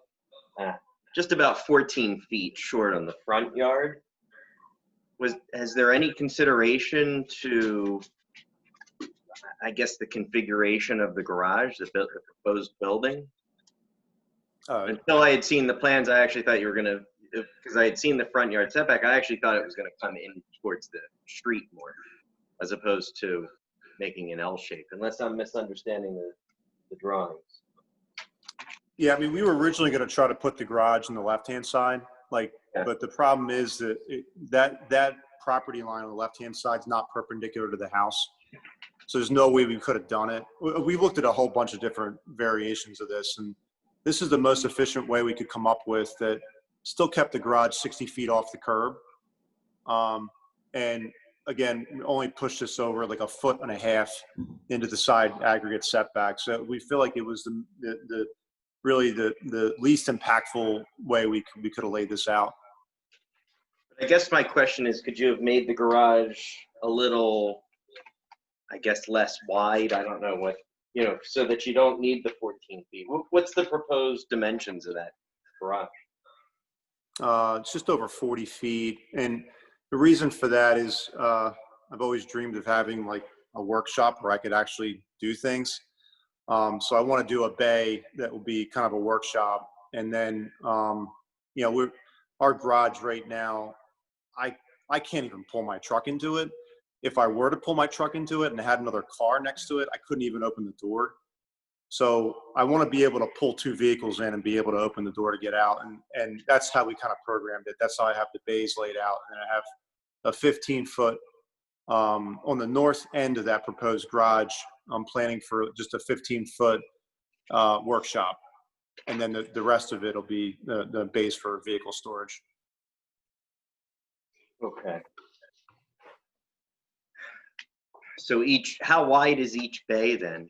just about 14 feet short on the front yard. Has there any consideration to, I guess, the configuration of the garage, the proposed building? Until I had seen the plans, I actually thought you were going to, because I had seen the front yard setback, I actually thought it was going to come in towards the street more, as opposed to making an L shape, unless I'm misunderstanding the drawings. Yeah, I mean, we were originally going to try to put the garage on the left-hand side, but the problem is that that property line on the left-hand side is not perpendicular to the house. So there's no way we could have done it. We looked at a whole bunch of different variations of this, and this is the most efficient way we could come up with that still kept the garage 60 feet off the curb. And again, only pushed this over like 1.5 feet into the side aggregate setback. So we feel like it was really the least impactful way we could have laid this out. I guess my question is, could you have made the garage a little, I guess, less wide? I don't know what, so that you don't need the 14 feet. What's the proposed dimensions of that garage? It's just over 40 feet. And the reason for that is I've always dreamed of having like a workshop where I could actually do things. So I want to do a bay that will be kind of a workshop. And then, our garage right now, I can't even pull my truck into it. If I were to pull my truck into it and had another car next to it, I couldn't even open the door. So I want to be able to pull 2 vehicles in and be able to open the door to get out. And that's how we kind of programmed it. That's how I have the bays laid out. And I have a 15-foot on the north end of that proposed garage. I'm planning for just a 15-foot workshop. And then the rest of it will be the bays for vehicle storage. Okay. So how wide is each bay then?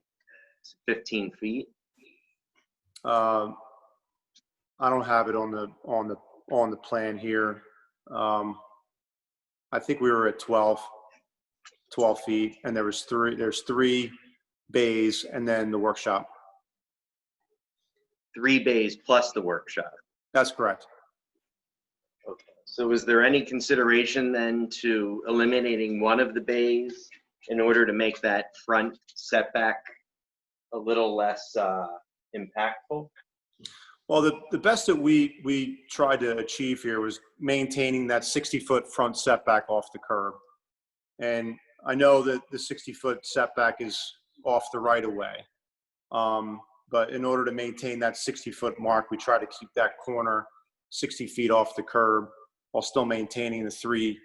15 feet? I don't have it on the plan here. I think we were at 12 feet, and there's three bays and then the workshop. 3 bays plus the workshop. That's correct. Okay. So is there any consideration then to eliminating one of the bays in order to make that front setback a little less impactful? Well, the best that we tried to achieve here was maintaining that 60-foot front setback off the curb. And I know that the 60-foot setback is off the right of way. But in order to maintain that 60-foot mark, we try to keep that corner 60 feet off the curb while still maintaining the 3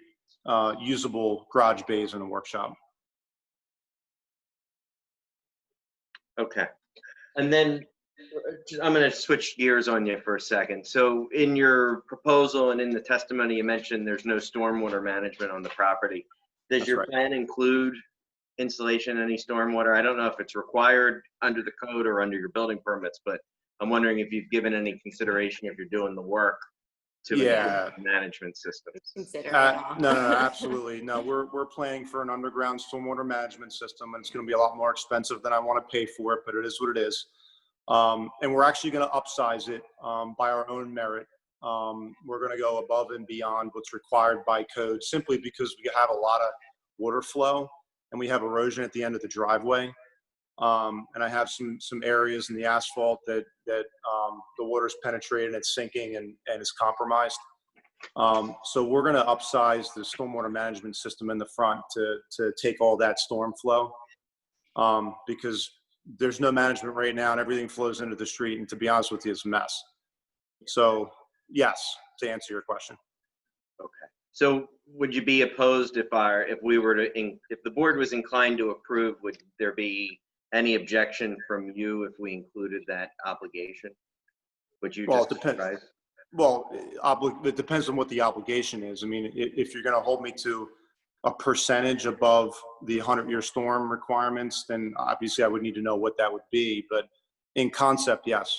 usable garage bays in the workshop. Okay. And then I'm going to switch gears on you for a second. So in your proposal and in the testimony, you mentioned there's no stormwater management on the property. Does your plan include installation of any stormwater? I don't know if it's required under the code or under your building permits, but I'm wondering if you've given any consideration if you're doing the work to Yeah. management systems. Consider No, absolutely. No, we're planning for an underground stormwater management system, and it's going to be a lot more expensive than I want to pay for it, but it is what it is. And we're actually going to upsize it by our own merit. We're going to go above and beyond what's required by code, simply because we have a lot of water flow and we have erosion at the end of the driveway. And I have some areas in the asphalt that the water's penetrated, it's sinking and it's compromised. So we're going to upsize the stormwater management system in the front to take all that storm flow, because there's no management right now and everything flows into the street. And to be honest with you, it's a mess. So yes, to answer your question. Okay. So would you be opposed if the board was inclined to approve, would there be any objection from you if we included that obligation? Would you just describe? Well, it depends on what the obligation is. I mean, if you're going to hold me to a percentage above the 100-year storm requirements, then obviously I would need to know what that would be. But in concept, yes.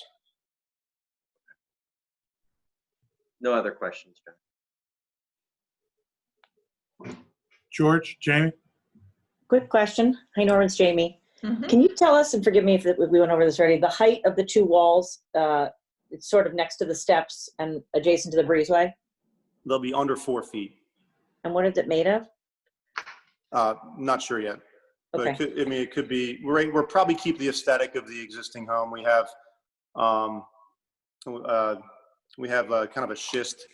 No other questions, John. George, Jamie? Quick question. Hi, Norman, it's Jamie. Can you tell us, and forgive me if we went over this already, the height of the 2 walls? It's sort of next to the steps and adjacent to the breezeway? They'll be under 4 feet. And what is it made of? Not sure yet. But Okay. it could be, we'll probably keep the aesthetic of the existing home. We have kind of a schist,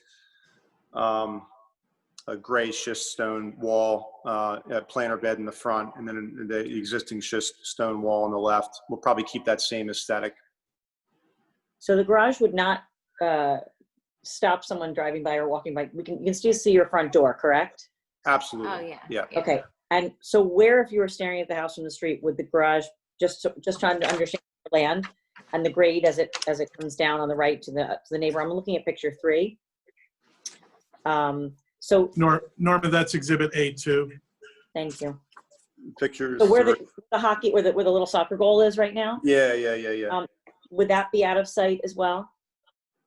a gray schist stone wall, a planter bed in the front, and then the existing schist stone wall on the left. We'll probably keep that same aesthetic. So the garage would not stop someone driving by or walking by. You can still see your front door, correct? Absolutely. Oh, yeah. Yeah. Okay. And so where, if you were staring at the house from the street, would the garage, just trying to understand the land and the grade as it comes down on the right to the neighbor? I'm looking at picture 3. So Norma, that's exhibit A2. thank you. Pictures. So where the hockey, where the little soccer goal is right now? Yeah. Would that be out of sight as well?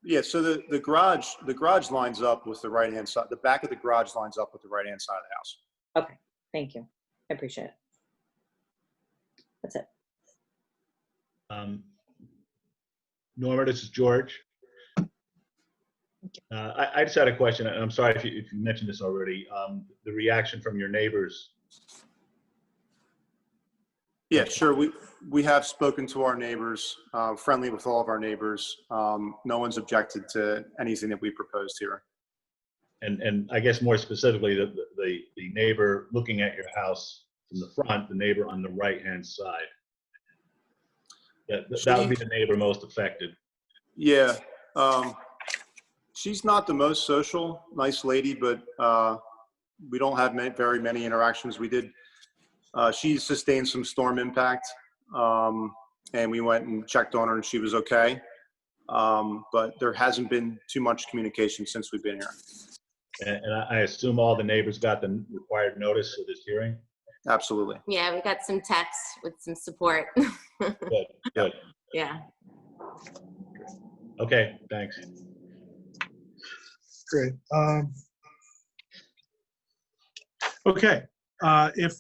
Yeah, so the garage lines up with the right-hand side. The back of the garage lines up with the right-hand side of the house. Okay, thank you. I appreciate it. That's it. Norma, this is George. I just had a question, and I'm sorry if you mentioned this already. The reaction from your neighbors. Yeah, sure. We have spoken to our neighbors, friendly with all of our neighbors. No one's objected to anything that we proposed here. And I guess more specifically, the neighbor looking at your house from the front, the neighbor on the right-hand side. That would be the neighbor most affected. Yeah. She's not the most social, nice lady, but we don't have very many interactions. We did. She sustained some storm impact, and we went and checked on her, and she was okay. But there hasn't been too much communication since we've been here. And I assume all the neighbors got the required notice of this hearing? Absolutely. Yeah, we got some texts with some support. Good. Yeah. Okay, thanks. Great. Okay, if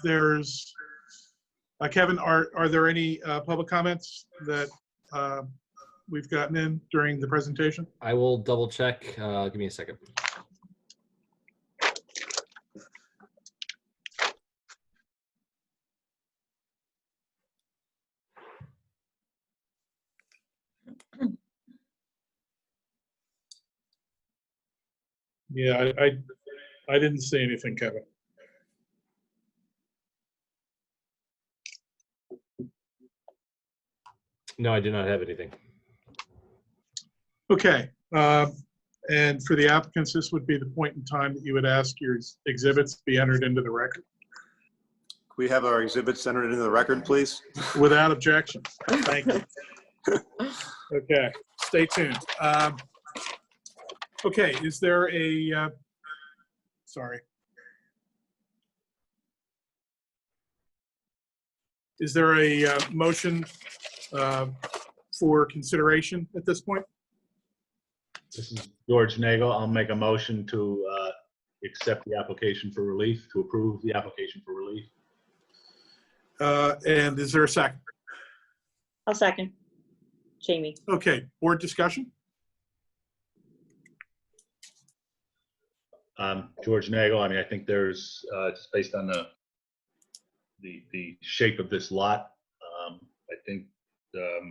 there's, Kevin, are there any public comments that we've gotten in during the presentation? I will double check. Give me a second. Yeah, I didn't see anything, Kevin. No, I do not have anything. Okay, and for the applicants, this would be the point in time that you would ask your exhibits to be entered into the record. Can we have our exhibits entered into the record, please? Without objection. Thank you. Okay, stay tuned. Okay, is there a, sorry. Is there a motion for consideration at this point? This is George Nagel. I'll make a motion to accept the application for relief, to approve the application for relief. And is there a second? I'll second. Jamie. Okay, board discussion? George Nagel, I mean, I think there's, just based on the shape of this lot, I think there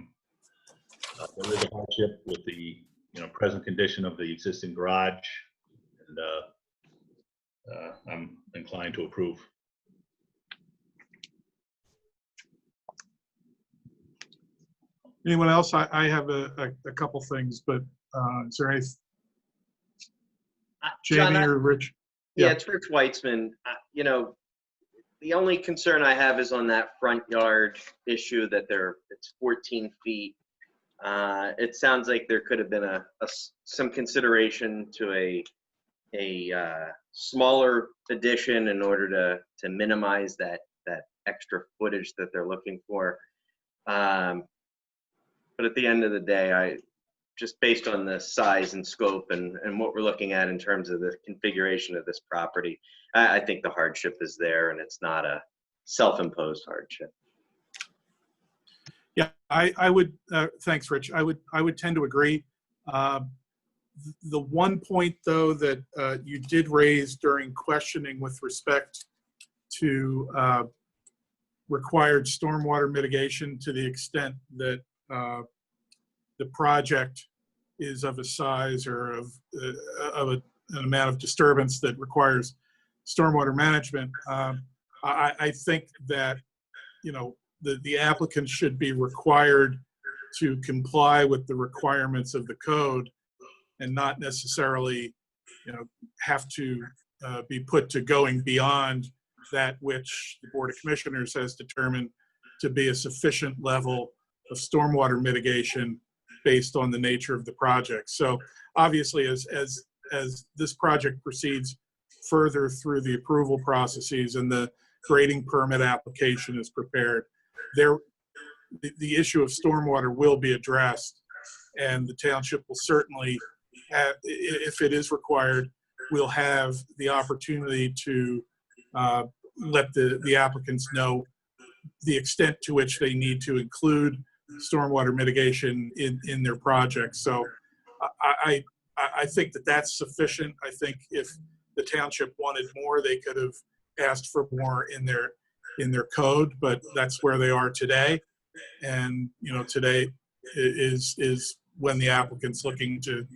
is a hardship with the, present condition of the existing garage, and I'm inclined to approve. Anyone else? I have a couple things, but is there any? Jamie John, or Rich? Yeah, it's Rich Weitzman. The only concern I have is on that front yard issue that it's 14 feet. It sounds like there could have been some consideration to a smaller addition in order to minimize that extra footage that they're looking for. But at the end of the day, just based on the size and scope and what we're looking at in terms of the configuration of this property, I think the hardship is there, and it's not a self-imposed hardship. Yeah, I would, thanks, Rich. I would tend to agree. The one point, though, that you did raise during questioning with respect to required stormwater mitigation to the extent that the project is of a size or of an amount of disturbance that requires stormwater management, I think that, the applicant should be required to comply with the requirements of the code and not necessarily, have to be put to going beyond that which the Board of Commissioners has determined to be a sufficient level of stormwater mitigation based on the nature of the project. So obviously, as this project proceeds further through the approval processes and the grading permit application is prepared, the issue of stormwater will be addressed, and the township will certainly have, if it is required, will have the opportunity to let the applicants know the extent to which they need to include stormwater mitigation in their project. So I think that that's sufficient. I think if the township wanted more, they could have asked for more in their code, but that's where they are today. And today is when the applicant's looking to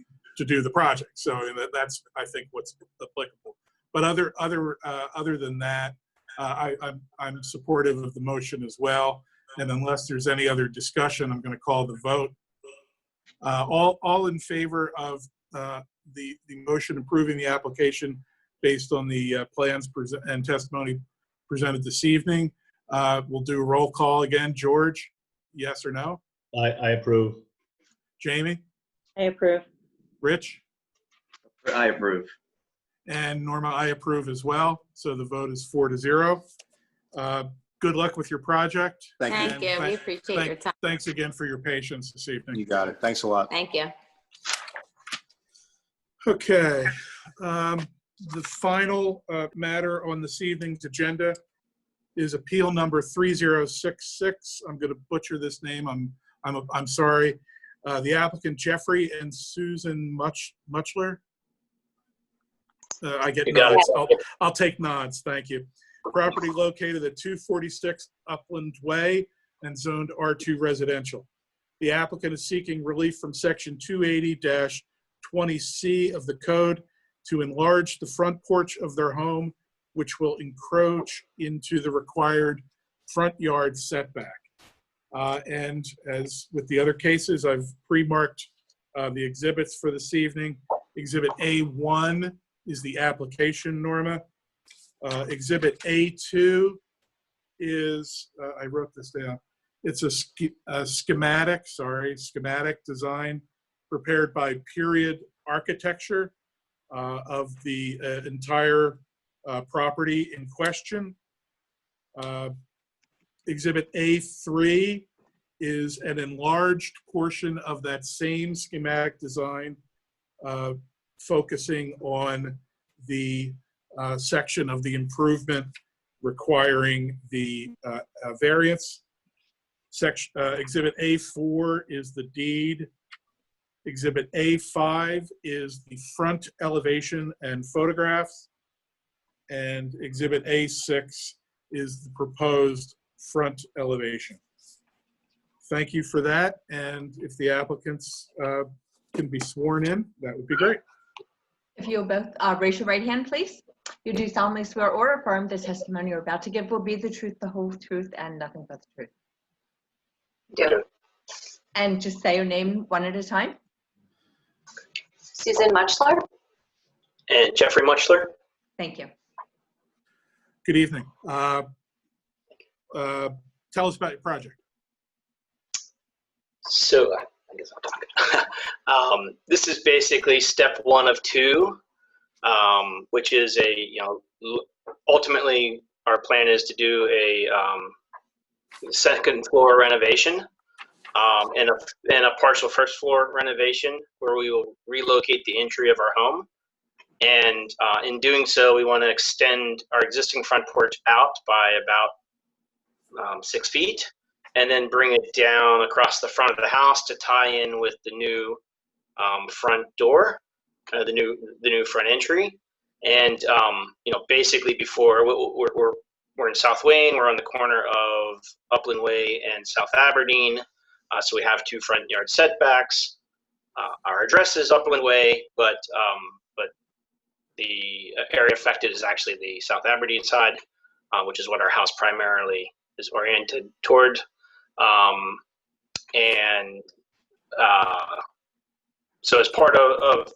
do the project. So that's, I think, what's applicable. But other than that, I'm supportive of the motion as well. And unless there's any other discussion, I'm going to call the vote. All in favor of the motion approving the application based on the plans and testimony presented this evening. We'll do a roll call again. George, yes or no? I approve. Jamie? I approve. Rich? I approve. And Norma, I approve as well. So the vote is 4-0. Good luck with your project. Thank you. We appreciate your time. Thanks again for your patience this evening. You got it. Thanks a lot. Thank you. Okay. The final matter on this evening's agenda is appeal number 3066. I'm going to butcher this name. I'm sorry. The applicant Jeffrey and Susan Muchler. I get nods. I'll take nods. Thank you. Property located at 246 Upland Way and zoned R2 residential. The applicant is seeking relief from section 280-20C of the code to enlarge the front porch of their home, which will encroach into the required front yard setback. And as with the other cases, I've pre-marked the exhibits for this evening. Exhibit A1 is the application, Norma. Exhibit A2 is, I wrote this down. It's a schematic design prepared by Period Architecture of the entire property in question. Exhibit A3 is an enlarged portion of that same schematic design, focusing on the section of the improvement requiring the variance. Exhibit A4 is the deed. Exhibit A5 is the front elevation and photographs. And Exhibit A6 is the proposed front elevation. Thank you for that. And if the applicants can be sworn in, that would be great. If you'll both raise your right hand, please. You do solemnly swear or affirm the testimony you're about to give will be the truth, the whole truth, and nothing but the truth. Do. And just say your name one at a time. Susan Muchler. And Jeffrey Muchler. Thank you. Good evening. Tell us about your project. So I guess I'll talk. This is basically step one of two, which is ultimately our plan is to do a second floor renovation and a partial first floor renovation where we will relocate the entry of our home. And in doing so, we want to extend our existing front porch out by about 6 feet, and then bring it down across the front of the house to tie in with the new front door, the new front entry. And basically, before we're in South Wayne, we're on the corner of Upland Way and South Aberdeen, so we have 2 front yard setbacks. Our address is Upland Way, but the area affected is actually the South Aberdeen side, which is what our house primarily is oriented toward. So as part of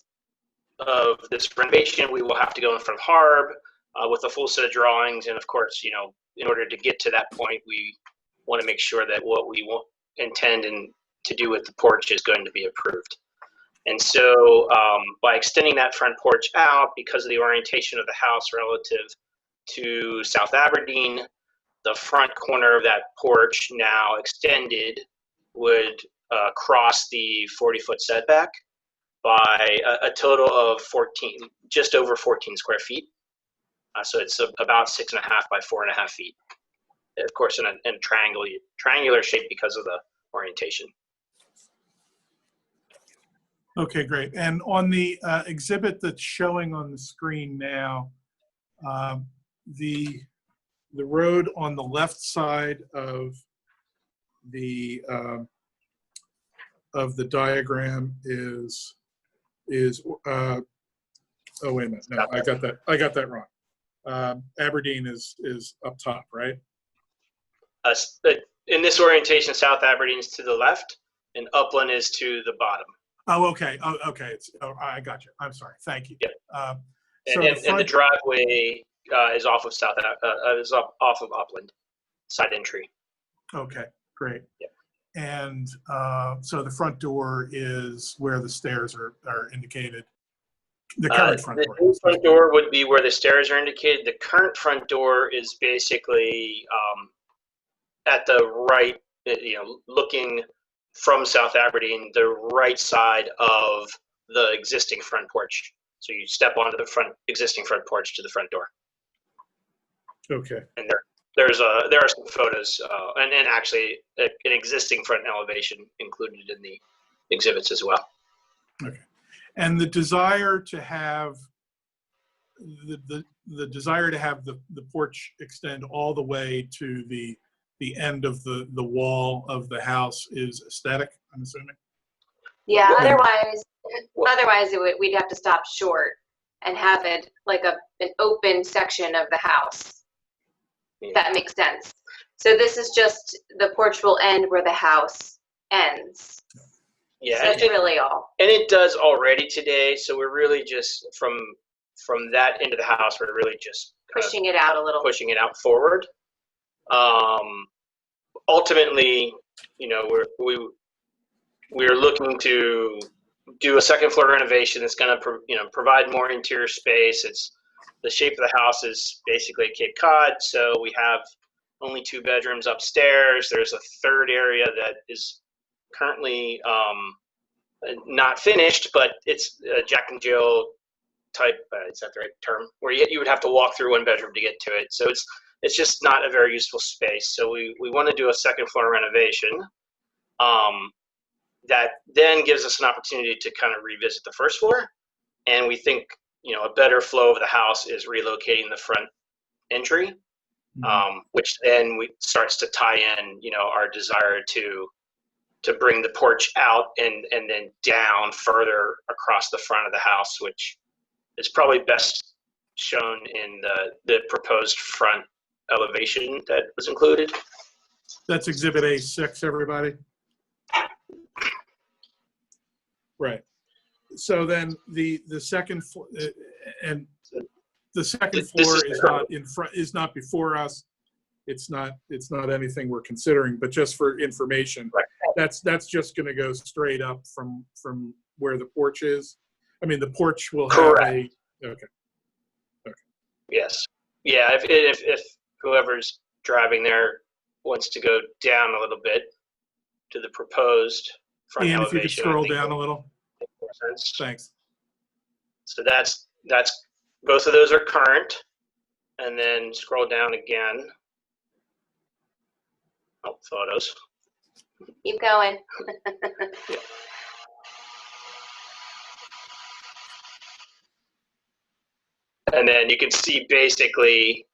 this renovation, we will have to go in front of HARB with a full set of drawings. And of course, in order to get to that point, we want to make sure that what we intend to do with the porch is going to be approved. And so by extending that front porch out, because of the orientation of the house relative to South Aberdeen, the front corner of that porch now extended would cross the 40-foot setback by a total of just over 14 square feet. So it's about 6.5 by 4.5 feet. Of course, in a triangular shape because of the orientation. Okay, great. And on the exhibit that's showing on the screen now, the road on the left side of the diagram is oh, wait a minute. No, I got that wrong. Aberdeen is up top, right? In this orientation, South Aberdeen is to the left and Upland is to the bottom. Oh, okay. Oh, okay. I got you. I'm sorry. Thank you. Yeah. And the driveway is off of off of Upland side entry. Okay, great. Yeah. And so the front door is where the stairs are indicated. The current front door. The front door would be where the stairs are indicated. The current front door is basically at the right, looking from South Aberdeen, the right side of the existing front porch. So you step onto the existing front porch to the front door. Okay. And there are some photos, and actually an existing front elevation included in the exhibits as well. Okay. And the desire to have the desire to have the porch extend all the way to the end of the wall of the house is aesthetic, I'm assuming? Yeah, otherwise we'd have to stop short and have it like an open section of the house. If that makes sense. So this is just, the porch will end where the house ends. Yeah, So that's really all. And it does already today, so we're really just from that end of the house, we're really just pushing it out a little. Pushing it out forward. Ultimately, you know, we're looking to do a second floor renovation that's going to provide more interior space. It's the shape of the house is basically a Cape Cod, so we have only 2 bedrooms upstairs. There's a third area that is currently not finished, but it's a Jack and Jill type, is that the right term? Where you would have to walk through one bedroom to get to it. So it's just not a very useful space. So we want to do a second floor renovation that then gives us an opportunity to kind of revisit the first floor. And we think, you know, a better flow of the house is relocating the front entry, which then starts to tie in, you know, our desire to bring the porch out and then down further across the front of the house, which is probably best shown in the proposed front elevation that was included. That's Exhibit A6, everybody. Right. So then the second floor and the second floor is not in front, is not before us. It's not anything we're considering, but just for information, that's just going to go straight up from where the porch is. I mean, the porch will have a, okay. Yes. Yeah. If whoever's driving there wants to go down a little bit to the proposed front Ian, elevation. if you could scroll down a little. Thanks. So that's both of those are current, and then scroll down again. Oh, photos. Keep going. Yeah. And then you can see basically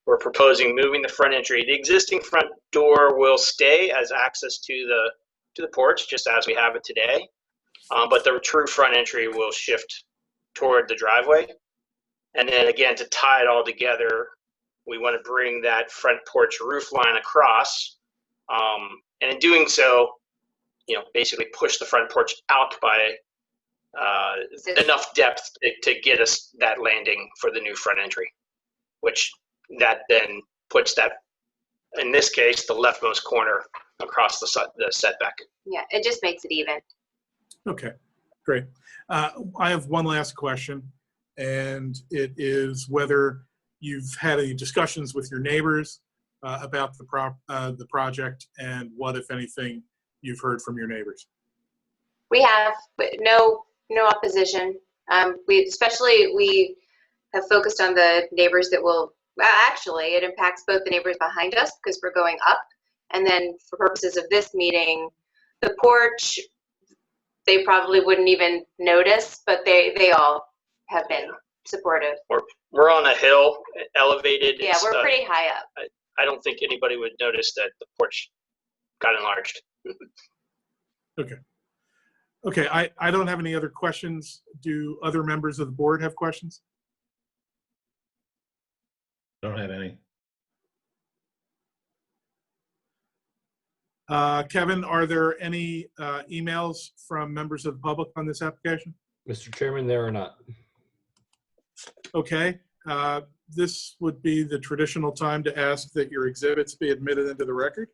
we're proposing moving the front entry. The existing front door will stay as access to the porch, just as we have it today. But the true front entry will shift toward the driveway. And then again, to tie it all together, we want to bring that front porch roof line across. And in doing so, you know, basically push the front porch out by enough depth to get us that landing for the new front entry, which that then puts that, in this case, the leftmost corner across the setback. Yeah, it just makes it even. Okay, great. I have one last question, and it is whether you've had any discussions with your neighbors about the project, and what, if anything, you've heard from your neighbors. We have no opposition. We have focused on the neighbors that will, well, actually, it impacts both the neighbors behind us because we're going up, and then for purposes of this meeting, the porch, they probably wouldn't even notice, but they all have been supportive. We're on a hill, elevated. Yeah, we're pretty high up. I don't think anybody would notice that the porch got enlarged. Okay. Okay, I don't have any other questions. Do other members of the board have questions? Don't have any. Kevin, are there any emails from members of the public on this application? Mr. Chairman, there are not. Okay, this would be the traditional time to ask that your exhibits be admitted into the record.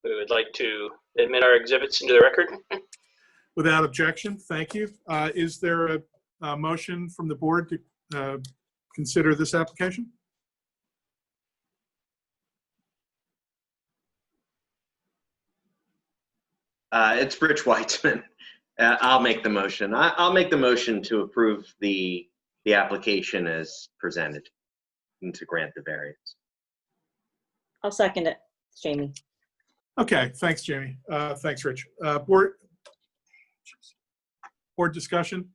We would like to admit our exhibits into the record. Without objection, thank you. Is there a motion from the board to consider this application? It's Rich Weitzman. I'll make the motion. I'll make the motion to approve the application as presented and to grant the variance. I'll second it. It's Jamie. Okay, thanks, Jamie. Thanks, Rich. Board discussion.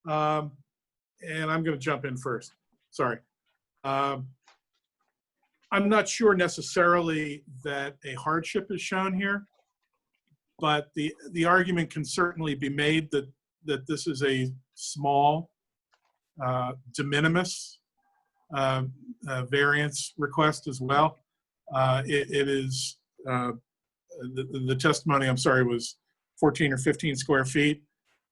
And I'm going to jump in first. Sorry. I'm not sure necessarily that a hardship is shown here, but the argument can certainly be made that this is a small de minimis variance request as well. It is, the testimony, I'm sorry, was 14 or 15 square feet.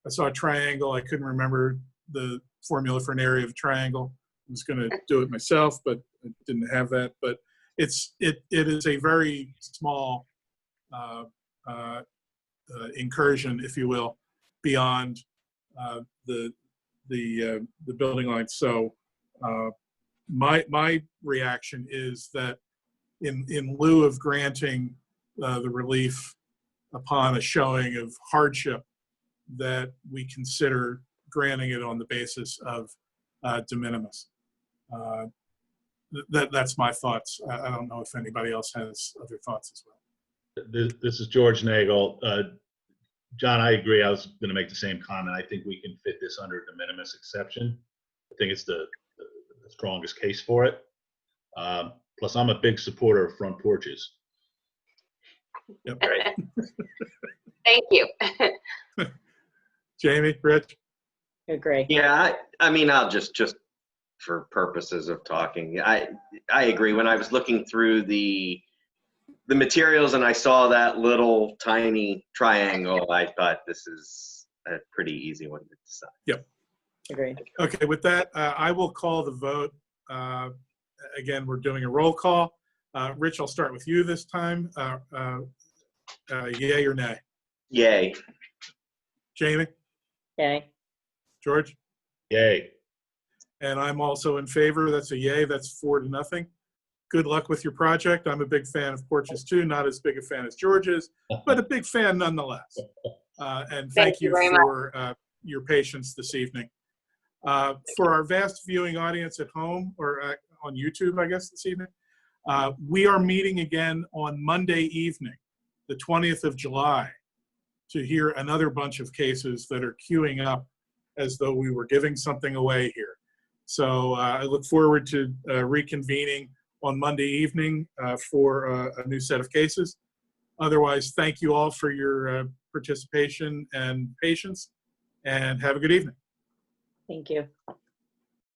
I saw a triangle. I couldn't remember the formula for an area of a triangle. I was going to do it myself, but I didn't have that. But it is a very small incursion, if you will, beyond the building line. So my reaction is that in lieu of granting the relief upon a showing of hardship, that we consider granting it on the basis of de minimis. That's my thoughts. I don't know if anybody else has other thoughts as well. This is George Nagel. John, I agree. I was going to make the same comment. I think we can fit this under de minimis exception. I think it's the strongest case for it. Plus, I'm a big supporter of front porches. Yep. Thank you. Jamie, Rich? Agree. Yeah, I mean, I'll just for purposes of talking, I agree. When I was looking through the materials and I saw that little tiny triangle, I thought this is a pretty easy one to decide. Yep. Agree. Okay, with that, I will call the vote. Again, we're doing a roll call. Rich, I'll start with you this time. Yay or nay? Yay. Jamie? Yay. George? Yay. And I'm also in favor. That's a yay. That's 4-0. Good luck with your project. I'm a big fan of porches too. Not as big a fan as George is, but a big fan nonetheless. And thank you for your patience this evening. For our vast viewing audience at home or on YouTube, I guess, this evening, we are meeting again on Monday evening, the 20th of July, to hear another bunch of cases that are queuing up as though we were giving something away here. So I look forward to reconvening on Monday evening for a new set of cases. Otherwise, thank you all for your participation and patience, and have a good evening. Thank you.